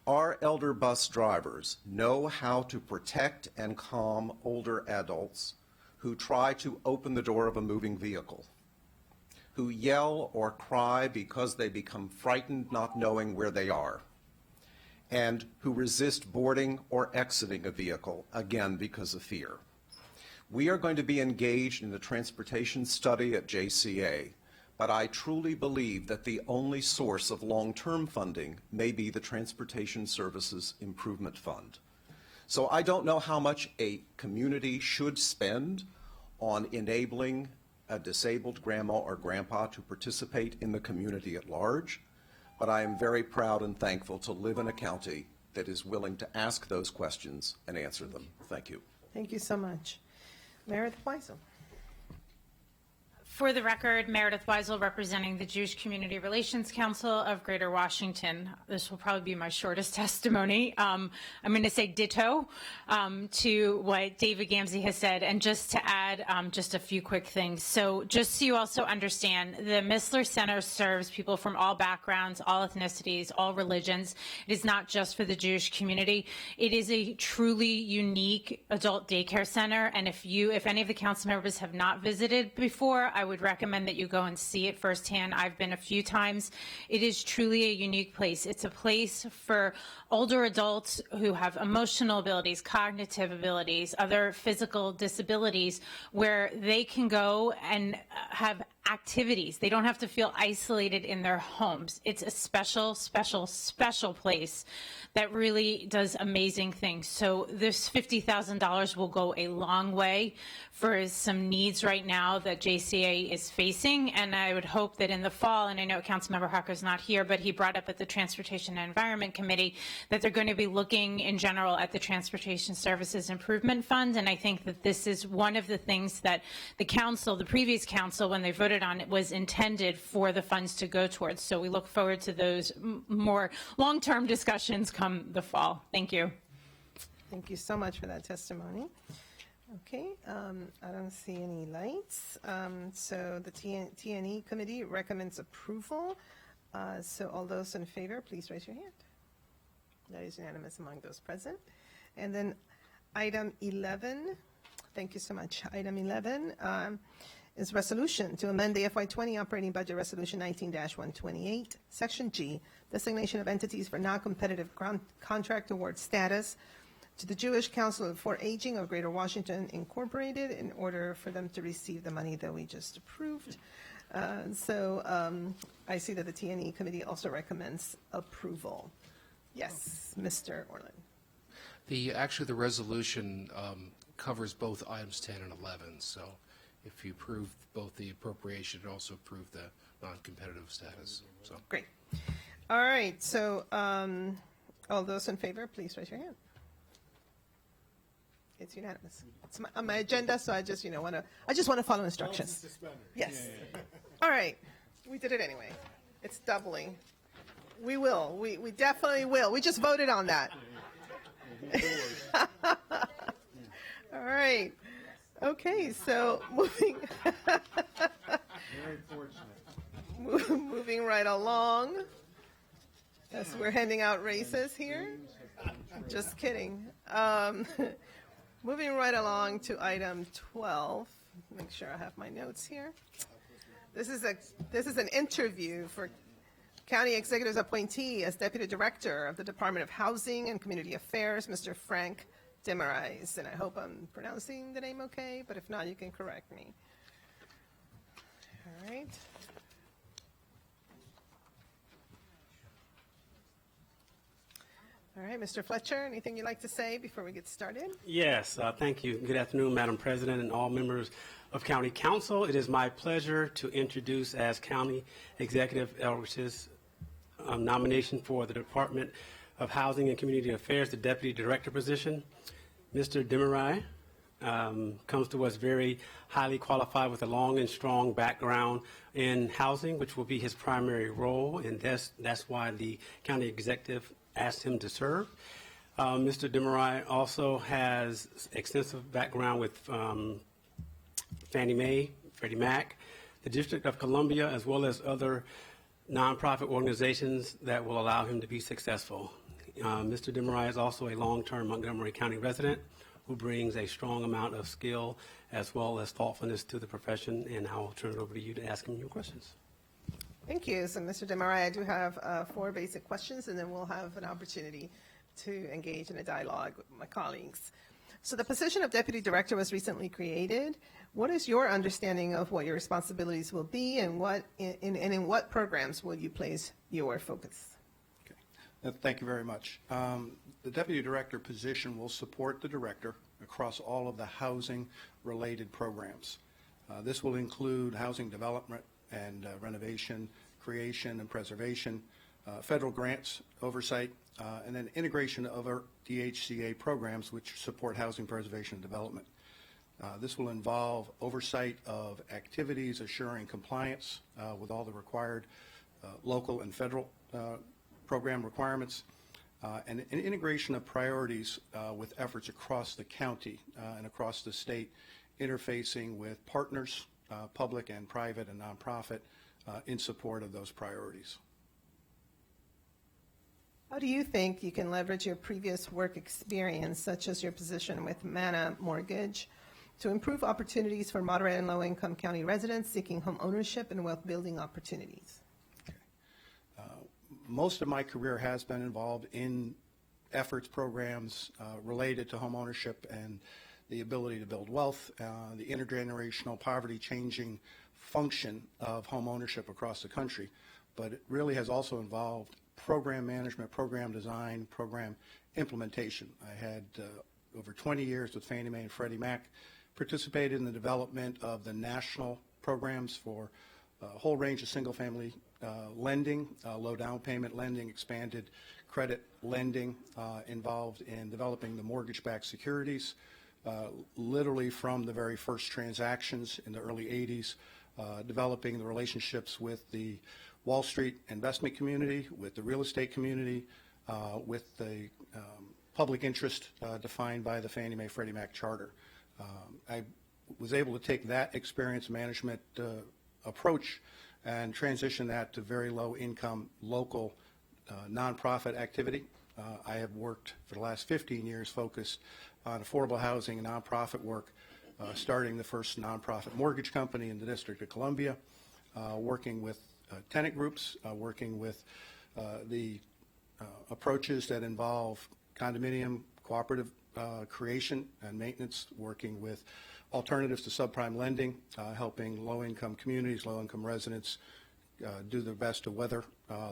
Our elder bus drivers know how to protect and calm older adults who try to open the door of a moving vehicle, who yell or cry because they become frightened not knowing where they are, and who resist boarding or exiting a vehicle, again because of fear. We are going to be engaged in the transportation study at JCA, but I truly believe that the only source of long-term funding may be the Transportation Services Improvement Fund. So I don't know how much a community should spend on enabling a disabled grandma or grandpa to participate in the community at large, but I am very proud and thankful to live in a county that is willing to ask those questions and answer them. Thank you. Thank you so much. Meredith Weisel. For the record, Meredith Weisel, representing the Jewish Community Relations Council of Greater Washington. This will probably be my shortest testimony. I'm going to say ditto to what David Gamsey has said, and just to add just a few quick things. So just so you also understand, the Misler Center serves people from all backgrounds, all ethnicities, all religions. It is not just for the Jewish community. It is a truly unique adult daycare center, and if any of the council members have not visited before, I would recommend that you go and see it firsthand. I've been a few times. It is truly a unique place. It's a place for older adults who have emotional abilities, cognitive abilities, other physical disabilities, where they can go and have activities. They don't have to feel isolated in their homes. It's a special, special, special place that really does amazing things. So this $50,000 will go a long way for some needs right now that JCA is facing. And I would hope that in the fall, and I know Councilmember Harker's not here, but he brought up at the Transportation and Environment Committee that they're going to be looking in general at the Transportation Services Improvement Fund. And I think that this is one of the things that the council, the previous council, when they voted on it, was intended for the funds to go towards. So we look forward to those more long-term discussions come the fall. Thank you. Thank you so much for that testimony. Okay, I don't see any lights. So the T&E committee recommends approval. So all those in favor, please raise your hand. That is unanimous among those present. And then item 11, thank you so much. Item 11 is resolution to amend the FY20 operating budget resolution 19-128, section G, designation of entities for non-competitive contract award status to the Jewish Council for Aging of Greater Washington Incorporated in order for them to receive the money that we just approved. I see that the T&E committee also recommends approval. Yes, Mr. Orland. Actually, the resolution covers both items 10 and 11. So if you approve both the appropriation, it also approve the non-competitive status. So great. All right. So all those in favor, please raise your hand. It's unanimous. It's on my agenda, so I just want to follow instructions. Yes. All right. We did it anyway. It's doubling. We will. We definitely will. We just voted on that. All right. Okay, so moving right along. As we're handing out races here. Just kidding. Moving right along to item 12. Make sure I have my notes here. This is an interview for County Executive's appointee as Deputy Director of the Department of Housing and Community Affairs, Mr. Frank Demerais. And I hope I'm pronouncing the name okay, but if not, you can correct me. All right. All right, Mr. Fletcher, anything you'd like to say before we get started? Yes, thank you. Good afternoon, Madam President and all members of County Council. It is my pleasure to introduce as County Executive Elrich's nomination for the Department of Housing and Community Affairs, the Deputy Director position. Mr. Demerais comes to us very highly qualified with a long and strong background in housing, which will be his primary role, and that's why the County Executive asked him to serve. Mr. Demerais also has extensive background with Fannie Mae, Freddie Mac, the District of Columbia, as well as other nonprofit organizations that will allow him to be successful. Mr. Demerais is also a long-term Montgomery County resident who brings a strong amount of skill as well as thoughtfulness to the profession, and I'll turn it over to you to ask him your questions. Thank you. So, Mr. Demerais, I do have 4 basic questions, and then we'll have an opportunity to engage in a dialogue with my colleagues. So the position of Deputy Director was recently created. What is your understanding of what your responsibilities will be, and in what programs will you place your focus? Okay. Thank you very much. The Deputy Director position will support the Director across all of the housing-related programs. This will include housing development and renovation, creation and preservation, federal grants oversight, and then integration of our DHCA programs which support housing preservation and development. This will involve oversight of activities assuring compliance with all the required local and federal program requirements, and an integration of priorities with efforts across the county and across the state, interfacing with partners, public and private and nonprofit, in support of those priorities. How do you think you can leverage your previous work experience, such as your position with Manna Mortgage, to improve opportunities for moderate and low-income county residents seeking home ownership and wealth-building opportunities? Okay. Most of my career has been involved in efforts, programs related to home ownership and the ability to build wealth, the intergenerational poverty changing function of home ownership across the country, but it really has also involved program management, program design, program implementation. I had over 20 years with Fannie Mae and Freddie Mac, participated in the development of the national programs for a whole range of single-family lending, low down payment lending, expanded credit lending, involved in developing the mortgage-backed securities, literally from the very first transactions in the early 80s, developing the relationships with the Wall Street investment community, with the real estate community, with the public interest defined by the Fannie Mae Freddie Mac charter. I was able to take that experience management approach and transition that to very low income local nonprofit activity. I have worked for the last 15 years focused on affordable housing and nonprofit work, starting the first nonprofit mortgage company in the District of Columbia, working with tenant groups, working with the approaches that involve condominium cooperative creation and maintenance, working with alternatives to subprime lending, helping low-income communities, low-income residents do their best to weather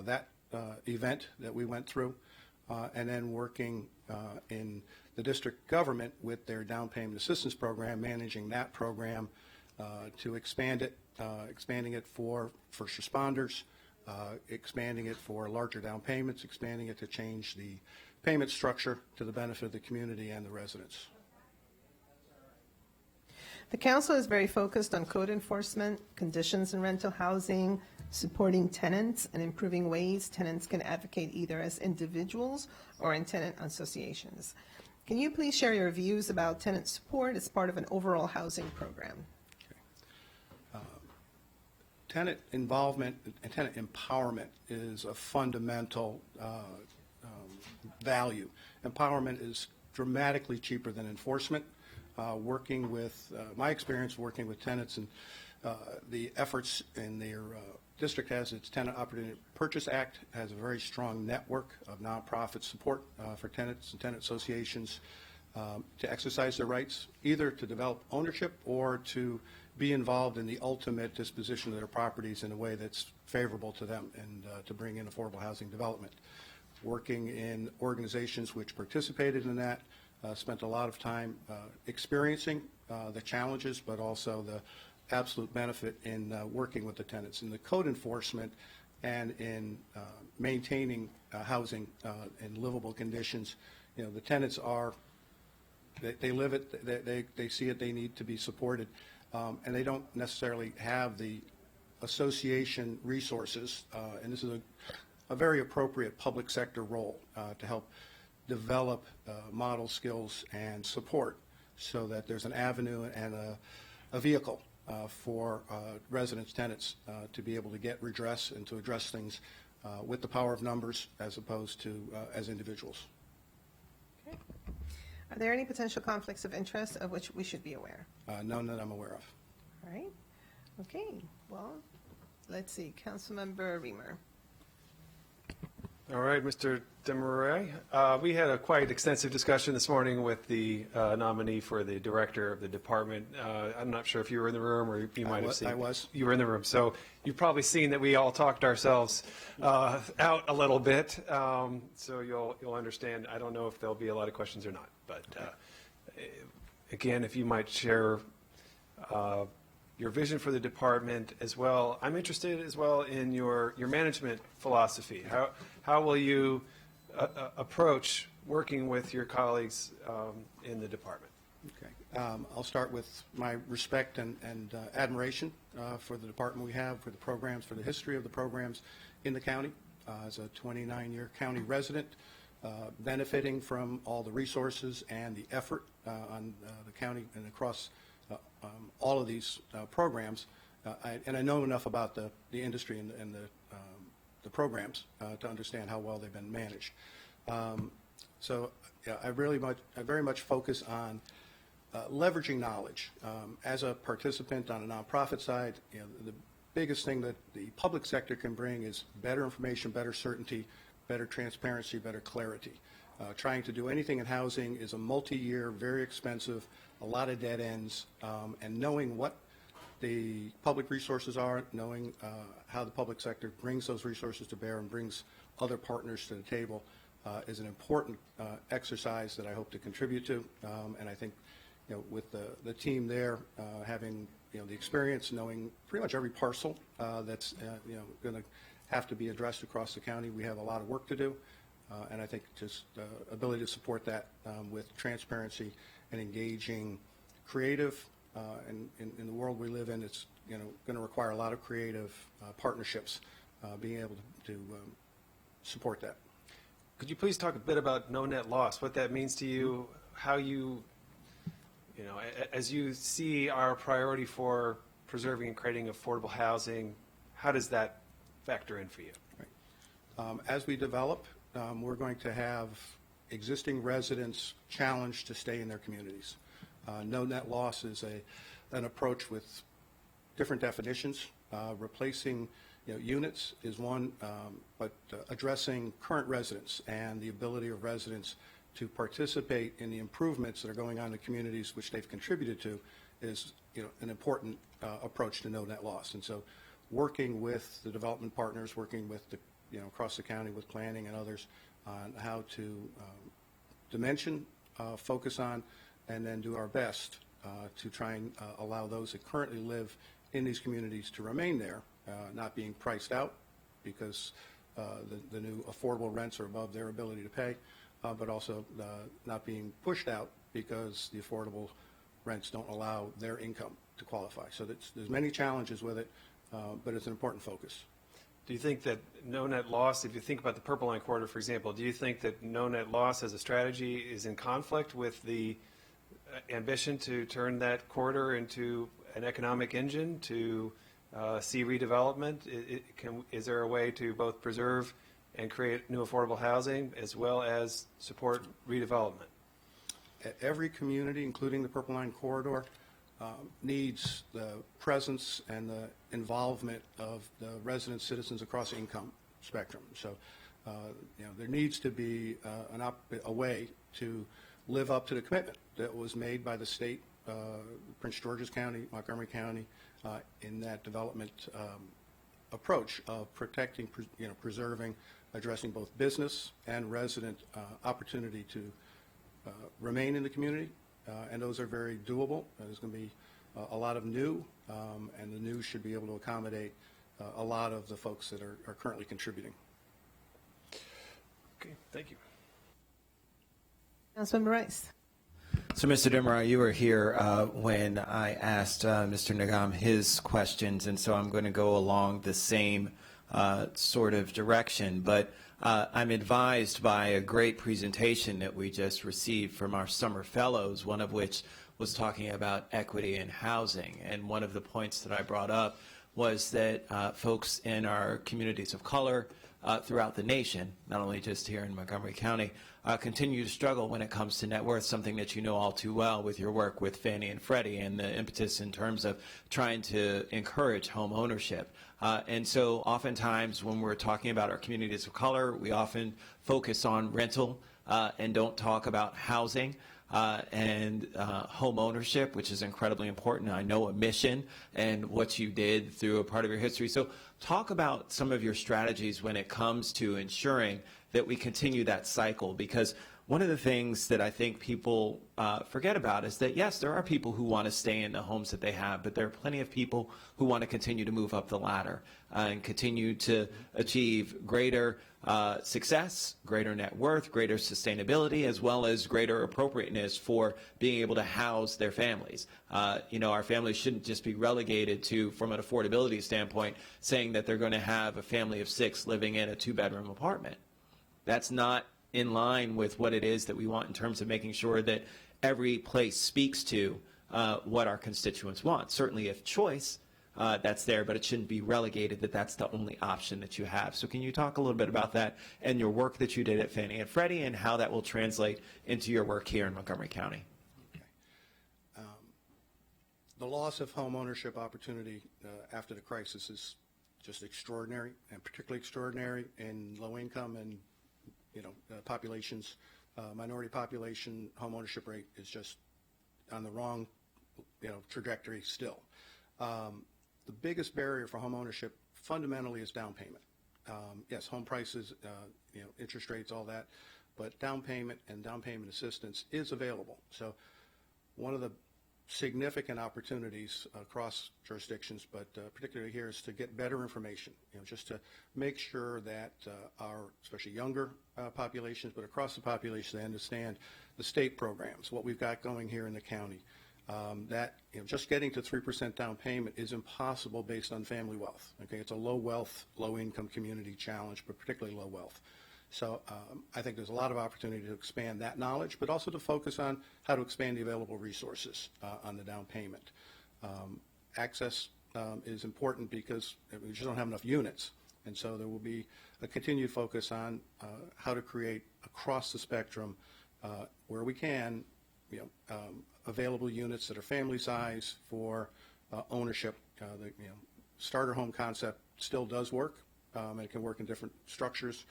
that event that we went through, and then working in the district government with their down payment assistance program, managing that program to expand it, expanding it for first responders, expanding it for larger down payments, expanding it to change the payment structure to the benefit of the community and the residents. The council is very focused on code enforcement, conditions in rental housing, supporting tenants, and improving ways tenants can advocate either as individuals or in tenant associations. Can you please share your views about tenant support as part of an overall housing program? Tenant involvement and tenant empowerment is a fundamental value. Empowerment is dramatically cheaper than enforcement. Working with, my experience working with tenants and the efforts in their district has its Tenant Opportunity Purchase Act, has a very strong network of nonprofit support for tenants and tenant associations to exercise their rights, either to develop ownership or to be involved in the ultimate disposition of their properties in a way that's favorable to them and to bring in affordable housing development. Working in organizations which participated in that, spent a lot of time experiencing the challenges, but also the absolute benefit in working with the tenants in the code enforcement and in maintaining housing in livable conditions. You know, the tenants are, they live it, they see it, they need to be supported, and they don't necessarily have the association resources, and this is a very appropriate public sector role to help develop model skills and support so that there's an avenue and a vehicle for residents, tenants to be able to get redress and to address things with the power of numbers as opposed to as individuals. Okay. Are there any potential conflicts of interest of which we should be aware? None that I'm aware of. All right. Okay. Well, let's see. Councilmember Reamer. All right, Mr. Demarais. We had a quite extensive discussion this morning with the nominee for the director of the department. I'm not sure if you were in the room or you might have seen. I was. You were in the room. So you've probably seen that we all talked ourselves out a little bit. So you'll understand. I don't know if there'll be a lot of questions or not. But again, if you might share your vision for the department as well. I'm interested as well in your management philosophy. How will you approach working with your colleagues in the department? Okay. I'll start with my respect and admiration for the department we have, for the programs, for the history of the programs in the county. As a 29-year county resident, benefiting from all the resources and the effort on the county and across all of these programs, and I know enough about the industry and the programs to understand how well they've been managed. So yeah, I very much focus on leveraging knowledge. As a participant on a nonprofit side, you know, the biggest thing that the public sector can bring is better information, better certainty, better transparency, better clarity. Trying to do anything in housing is a multi-year, very expensive, a lot of dead ends, and knowing what the public resources are, knowing how the public sector brings those resources to bear and brings other partners to the table is an important exercise that I hope to contribute to. And I think, with the team there having, the experience, knowing pretty much every parcel that's, going to have to be addressed across the county, we have a lot of work to do. And I think just ability to support that with transparency and engaging creative. And in the world we live in, it's going to require a lot of creative partnerships, being able to support that. Could you please talk a bit about no net loss, what that means to you, how you, as you see our priority for preserving and creating affordable housing, how does that factor in for you? Right. As we develop, we're going to have existing residents challenged to stay in their communities. No net loss is an approach with different definitions. Replacing units is one, but addressing current residents and the ability of residents to participate in the improvements that are going on in the communities which they've contributed to is an important approach to no net loss. And so working with the development partners, working with the across the county with planning and others on how to dimension, focus on, and then do our best to try and allow those that currently live in these communities to remain there, not being priced out because the new affordable rents are above their ability to pay, but also not being pushed out because the affordable rents don't allow their income to qualify. So there's many challenges with it, but it's an important focus. Do you think that no net loss, if you think about the Purple Line Corridor, for example, do you think that no net loss as a strategy is in conflict with the ambition to turn that corridor into an economic engine, to see redevelopment? Is there a way to both preserve and create new affordable housing as well as support redevelopment? Every community, including the Purple Line Corridor, needs the presence and the involvement of the resident citizens across the income spectrum. So, there needs to be a way to live up to the commitment that was made by the state, Prince George's County, Montgomery County, in that development approach of protecting, preserving, addressing both business and resident opportunity to remain in the community. And those are very doable. There's going to be a lot of new, and the new should be able to accommodate a lot of the folks that are currently contributing. Okay, thank you. Councilmember Rice. So, Mr. Demerar, you were here when I asked Mr. Nagam his questions, and so I'm going to go along the same sort of direction. But I'm advised by a great presentation that we just received from our summer fellows, one of which was talking about equity in housing. And one of the points that I brought up was that folks in our communities of color throughout the nation, not only just here in Montgomery County, continue to struggle when it comes to net worth, something that you know all too well with your work with Fannie and Freddie and the impetus in terms of trying to encourage home ownership. And so oftentimes when we're talking about our communities of color, we often focus on rental and don't talk about housing. And home ownership, which is incredibly important. I know a mission and what you did through a part of your history. So talk about some of your strategies when it comes to ensuring that we continue that cycle, because one of the things that I think people forget about is that, yes, there are people who want to stay in the homes that they have, but there are plenty of people who want to continue to move up the ladder and continue to achieve greater success, greater net worth, greater sustainability, as well as greater appropriateness for being able to house their families. Our families shouldn't just be relegated to, from an affordability standpoint, saying that they're going to have a family of 6 living in a 2-bedroom apartment. That's not in line with what it is that we want in terms of making sure that every place speaks to what our constituents want. Certainly if choice, that's there, but it shouldn't be relegated that that's the only option that you have. So can you talk a little bit about that and your work that you did at Fannie and Freddie and how that will translate into your work here in Montgomery County? Okay. The loss of home ownership opportunity after the crisis is just extraordinary, and particularly extraordinary in low income and populations. Minority population home ownership rate is just on the wrong trajectory still. The biggest barrier for home ownership fundamentally is down payment. Yes, home prices, interest rates, all that, but down payment and down payment assistance is available. So one of the significant opportunities across jurisdictions, but particularly here, is to get better information, just to make sure that our, especially younger populations, but across the population, they understand the state programs, what we've got going here in the county. That just getting to 3% down payment is impossible based on family wealth. Okay, it's a low wealth, low income community challenge, but particularly low wealth. So I think there's a lot of opportunity to expand that knowledge, but also to focus on how to expand the available resources on the down payment. Access is important because we just don't have enough units, and so there will be a continued focus on how to create across the spectrum where we can, available units that are family size for ownership. The starter home concept still does work, and it can work in different structures.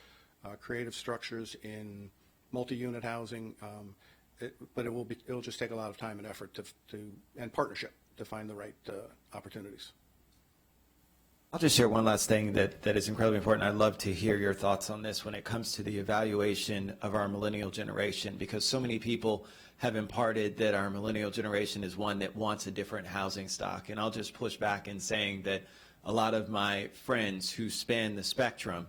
Creative structures in multi-unit housing, but it'll just take a lot of time and effort and partnership to find the right opportunities. I'll just share one last thing that is incredibly important. I'd love to hear your thoughts on this when it comes to the evaluation of our millennial generation, because so many people have imparted that our millennial generation is one that wants a different housing stock. And I'll just push back in saying that a lot of my friends who span the spectrum,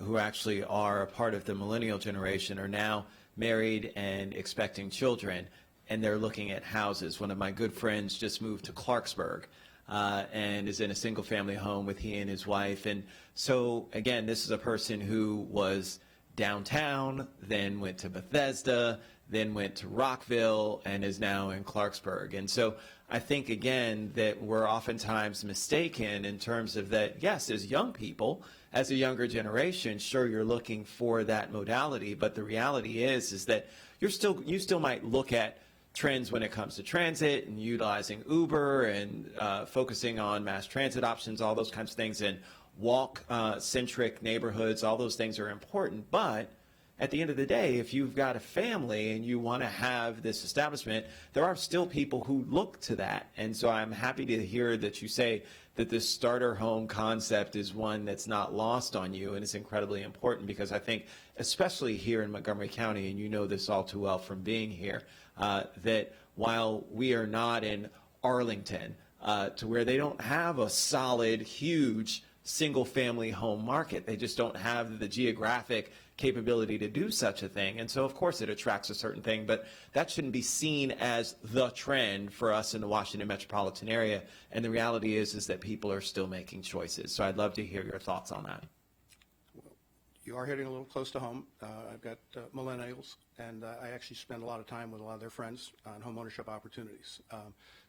who actually are a part of the millennial generation, are now married and expecting children, and they're looking at houses. One of my good friends just moved to Clarksburg and is in a single-family home with he and his wife. And so, again, this is a person who was downtown, then went to Bethesda, then went to Rockville, and is now in Clarksburg. And so I think, again, that we're oftentimes mistaken in terms of that, yes, as young people, as a younger generation, sure, you're looking for that modality, but the reality is that you still might look at trends when it comes to transit and utilizing Uber and focusing on mass transit options, all those kinds of things, and walk-centric neighborhoods. All those things are important, but at the end of the day, if you've got a family and you want to have this establishment, there are still people who look to that. And so I'm happy to hear that you say that this starter home concept is one that's not lost on you, and it's incredibly important, because I think, especially here in Montgomery County, and you know this all too well from being here, that while we are not in Arlington, to where they don't have a solid, huge single-family home market, they just don't have the geographic capability to do such a thing. And so, of course, it attracts a certain thing, but that shouldn't be seen as the trend for us in the Washington metropolitan area. And the reality is that people are still making choices. So I'd love to hear your thoughts on that. You are hitting a little close to home. I've got millennials, and I actually spend a lot of time with a lot of their friends on home ownership opportunities.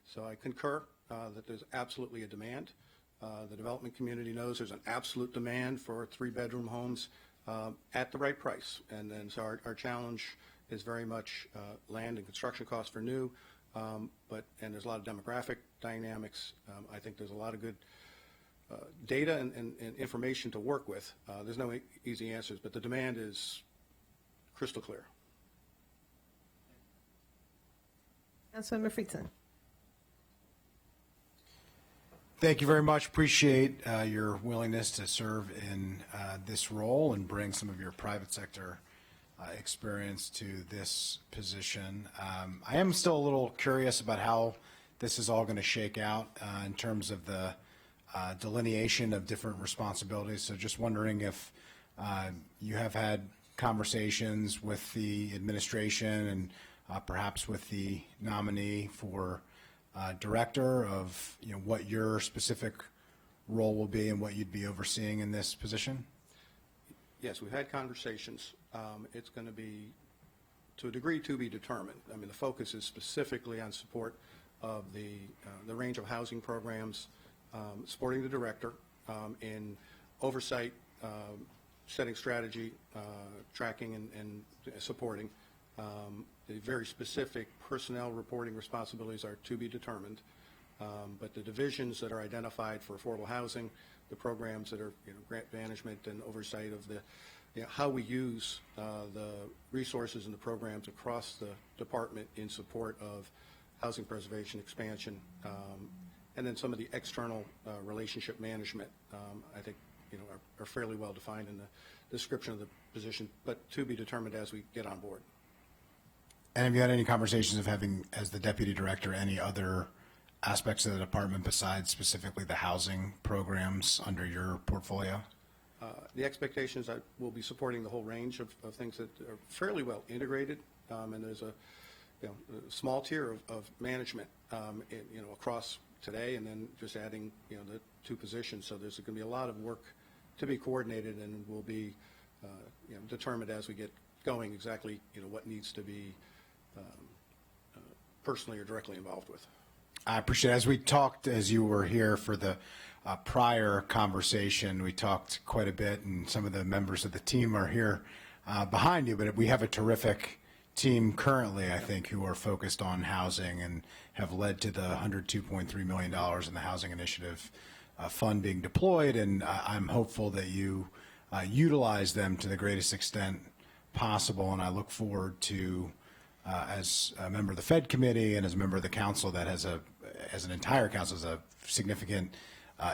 So I concur that there's absolutely a demand. The development community knows there's an absolute demand for 3-bedroom homes at the right price. And then so our challenge is very much land and construction costs for new, and there's a lot of demographic dynamics. I think there's a lot of good data and information to work with. There's no easy answers, but the demand is crystal clear. Councilmember Friedson. Thank you very much. Appreciate your willingness to serve in this role and bring some of your private sector experience to this position. I am still a little curious about how this is all going to shake out in terms of the delineation of different responsibilities. So just wondering if you have had conversations with the administration and perhaps with the nominee for director of what your specific role will be and what you'd be overseeing in this position? Yes, we've had conversations. It's going to be, to a degree, to be determined. I mean, the focus is specifically on support of the range of housing programs, supporting the director in oversight, setting strategy, tracking, and supporting. The very specific personnel reporting responsibilities are to be determined, but the divisions that are identified for affordable housing, the programs that are grant management and oversight of the how we use the resources and the programs across the department in support of housing preservation, expansion, And then some of the external relationship management, I think, are fairly well defined in the description of the position, but to be determined as we get on board. And have you had any conversations of having, as the deputy director, any other aspects of the department besides specifically the housing programs under your portfolio? The expectation is I will be supporting the whole range of things that are fairly well integrated, and there's a small tier of management across today, and then just adding the 2 positions. So there's going to be a lot of work to be coordinated, and will be determined as we get going exactly what needs to be personally or directly involved with. I appreciate it. As we talked, as you were here for the prior conversation, we talked quite a bit, and some of the members of the team are here behind you, but we have a terrific team currently, I think, who are focused on housing and have led to the $102.3 million in the Housing Initiative fund being deployed, and I'm hopeful that you utilize them to the greatest extent possible, and I look forward to, as a member of the Fed committee and as a member of the council that has as an entire council, has a significant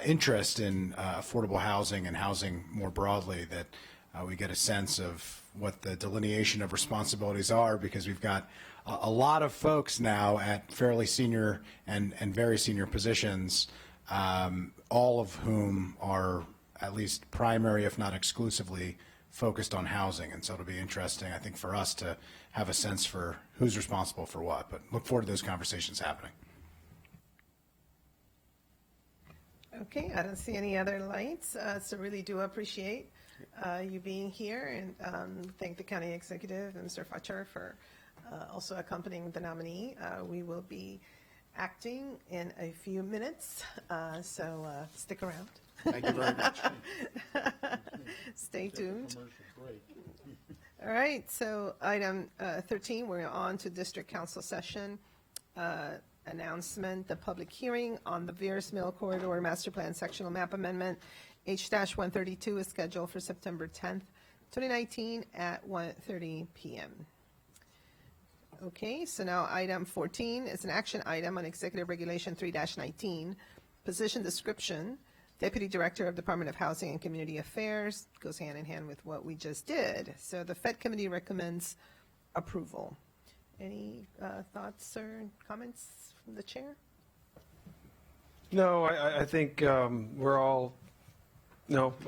interest in affordable housing and housing more broadly, that we get a sense of what the delineation of responsibilities are, because we've got a lot of folks now at fairly senior and very senior positions, all of whom are at least primary, if not exclusively, focused on housing. And so it'll be interesting, I think, for us to have a sense for who's responsible for what, but look forward to those conversations happening. Okay, I don't see any other lights, so really do appreciate you being here, and thank the county executive and Mr. Fletcher for also accompanying the nominee. We will be acting in a few minutes, so stick around. Thank you very much. Stay tuned. All right, so item 13, we're on to district council session. Announcement, the public hearing on the Veers Mill Corridor Master Plan Sectional Map Amendment H-132 is scheduled for September 10th, 2019 at 1:30 p.m. Okay, so now item 14 is an action item on Executive Regulation 3-19, position description, Deputy Director of Department of Housing and Community Affairs, goes hand in hand with what we just did. So the Fed Committee recommends approval. Any thoughts or comments from the chair? No, I think I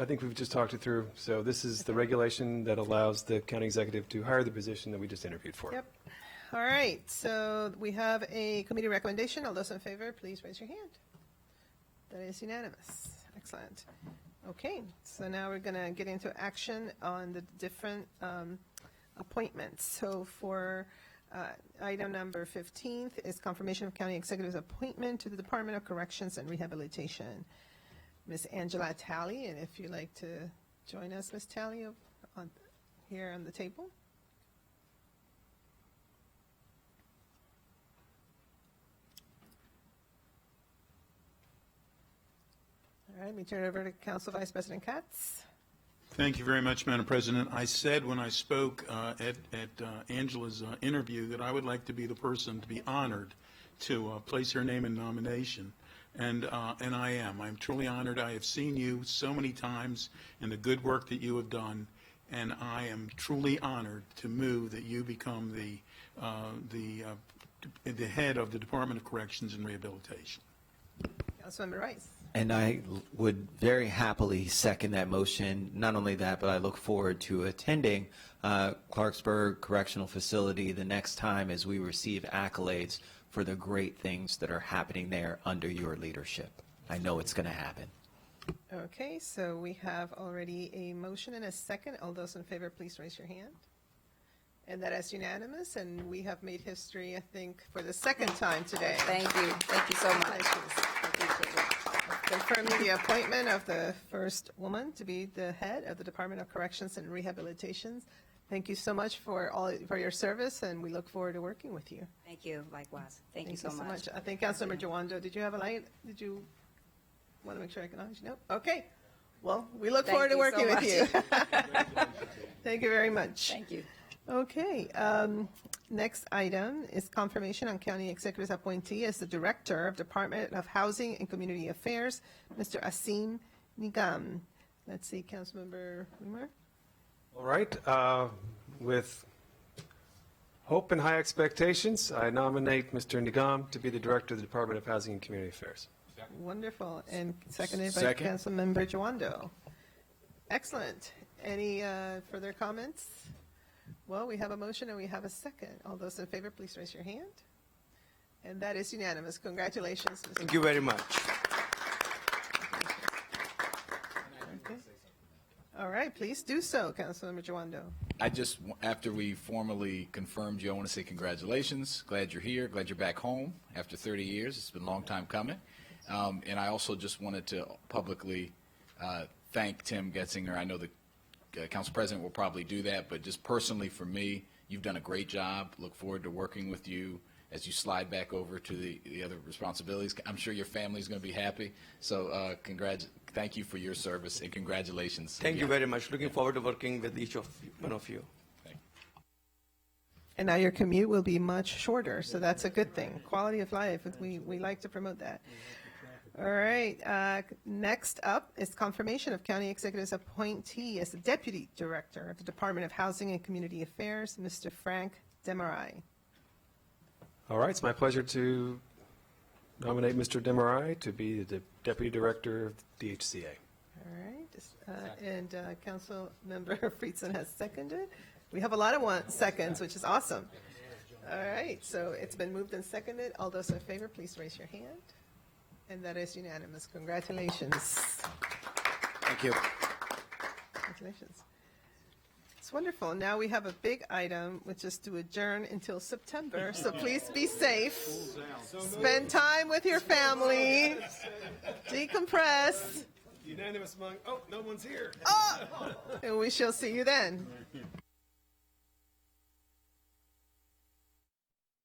think we've just talked it through. So this is the regulation that allows the county executive to hire the position that we just interviewed for. Yep. All right, so we have a committee recommendation. All those in favor, please raise your hand. That is unanimous. Excellent. Okay, so now we're going to get into action on the different appointments. So for item number 15 is confirmation of county executive's appointment to the Department of Corrections and Rehabilitation. Ms. Angela Talley, and if you'd like to join us, Ms. Talley, here on the table. All right, let me turn it over to Council Vice President Katz. Thank you very much, Madam President. I said when I spoke at Angela's interview that I would like to be the person to be honored to place her name in nomination, and I am. I'm truly honored. I have seen you so many times and the good work that you have done, and I am truly honored to move that you become the head of the Department of Corrections and Rehabilitation. Councilmember Rice. And I would very happily second that motion. Not only that, but I look forward to attending Clarksburg Correctional Facility the next time as we receive accolades for the great things that are happening there under your leadership. I know it's going to happen. Okay, so we have already a motion and a second. All those in favor, please raise your hand. And that is unanimous, and we have made history, I think, for the second time today. Thank you. Thank you so much. Congratulations. Confirming the appointment of the first woman to be the head of the Department of Corrections and Rehabilitation. Thank you so much for your service, and we look forward to working with you. Thank you. Likewise. Thank you so much. I think Councilmember Jawando, did you have a light? Did you want to make sure I acknowledge? No? Okay. Well, we look forward to working with you. Thank you very much. Thank you. Okay, next item is confirmation on County Executive's appointee as the Director of Department of Housing and Community Affairs, Mr. Asim Nigam. Let's see, Councilmember Weimer? All right. With hope and high expectations, I nominate Mr. Nigam to be the Director of the Department of Housing and Community Affairs. Wonderful, and seconded by Second. Councilmember Jawando. Excellent. Any further comments? Well, we have a motion and we have a second. All those in favor, please raise your hand. And that is unanimous. Congratulations, Mr. Thank you very much. Okay. All right, please do so, Councilmember Jawando. I just, after we formally confirmed you, I want to say congratulations. Glad you're here. Glad you're back home after 30 years. It's been a long time coming. And I also just wanted to publicly thank Tim Getzinger. I know the Council President will probably do that, but just personally for me, you've done a great job. Look forward to working with you as you slide back over to the other responsibilities. I'm sure your family's going to be happy. So thank you for your service and congratulations. Thank you very much. Looking forward to working with each of one of you. And now your commute will be much shorter, so that's a good thing. Quality of life, we like to promote that. All right, next up is confirmation of County Executive's appointee as the Deputy Director of the Department of Housing and Community Affairs, Mr. Frank Demarai. All right, it's my pleasure to nominate Mr. Demarai to be the Deputy Director of the DHCA. All right, and Councilmember Friedson has seconded. We have a lot of seconds, which is awesome. All right, so it's been moved and seconded. All those in favor, please raise your hand. And that is unanimous. Congratulations. Thank you. Congratulations. It's wonderful. Now we have a big item, which is to adjourn until September. So please be safe. Spend time with your family. Decompress. Unanimous among, no one's here. And we shall see you then.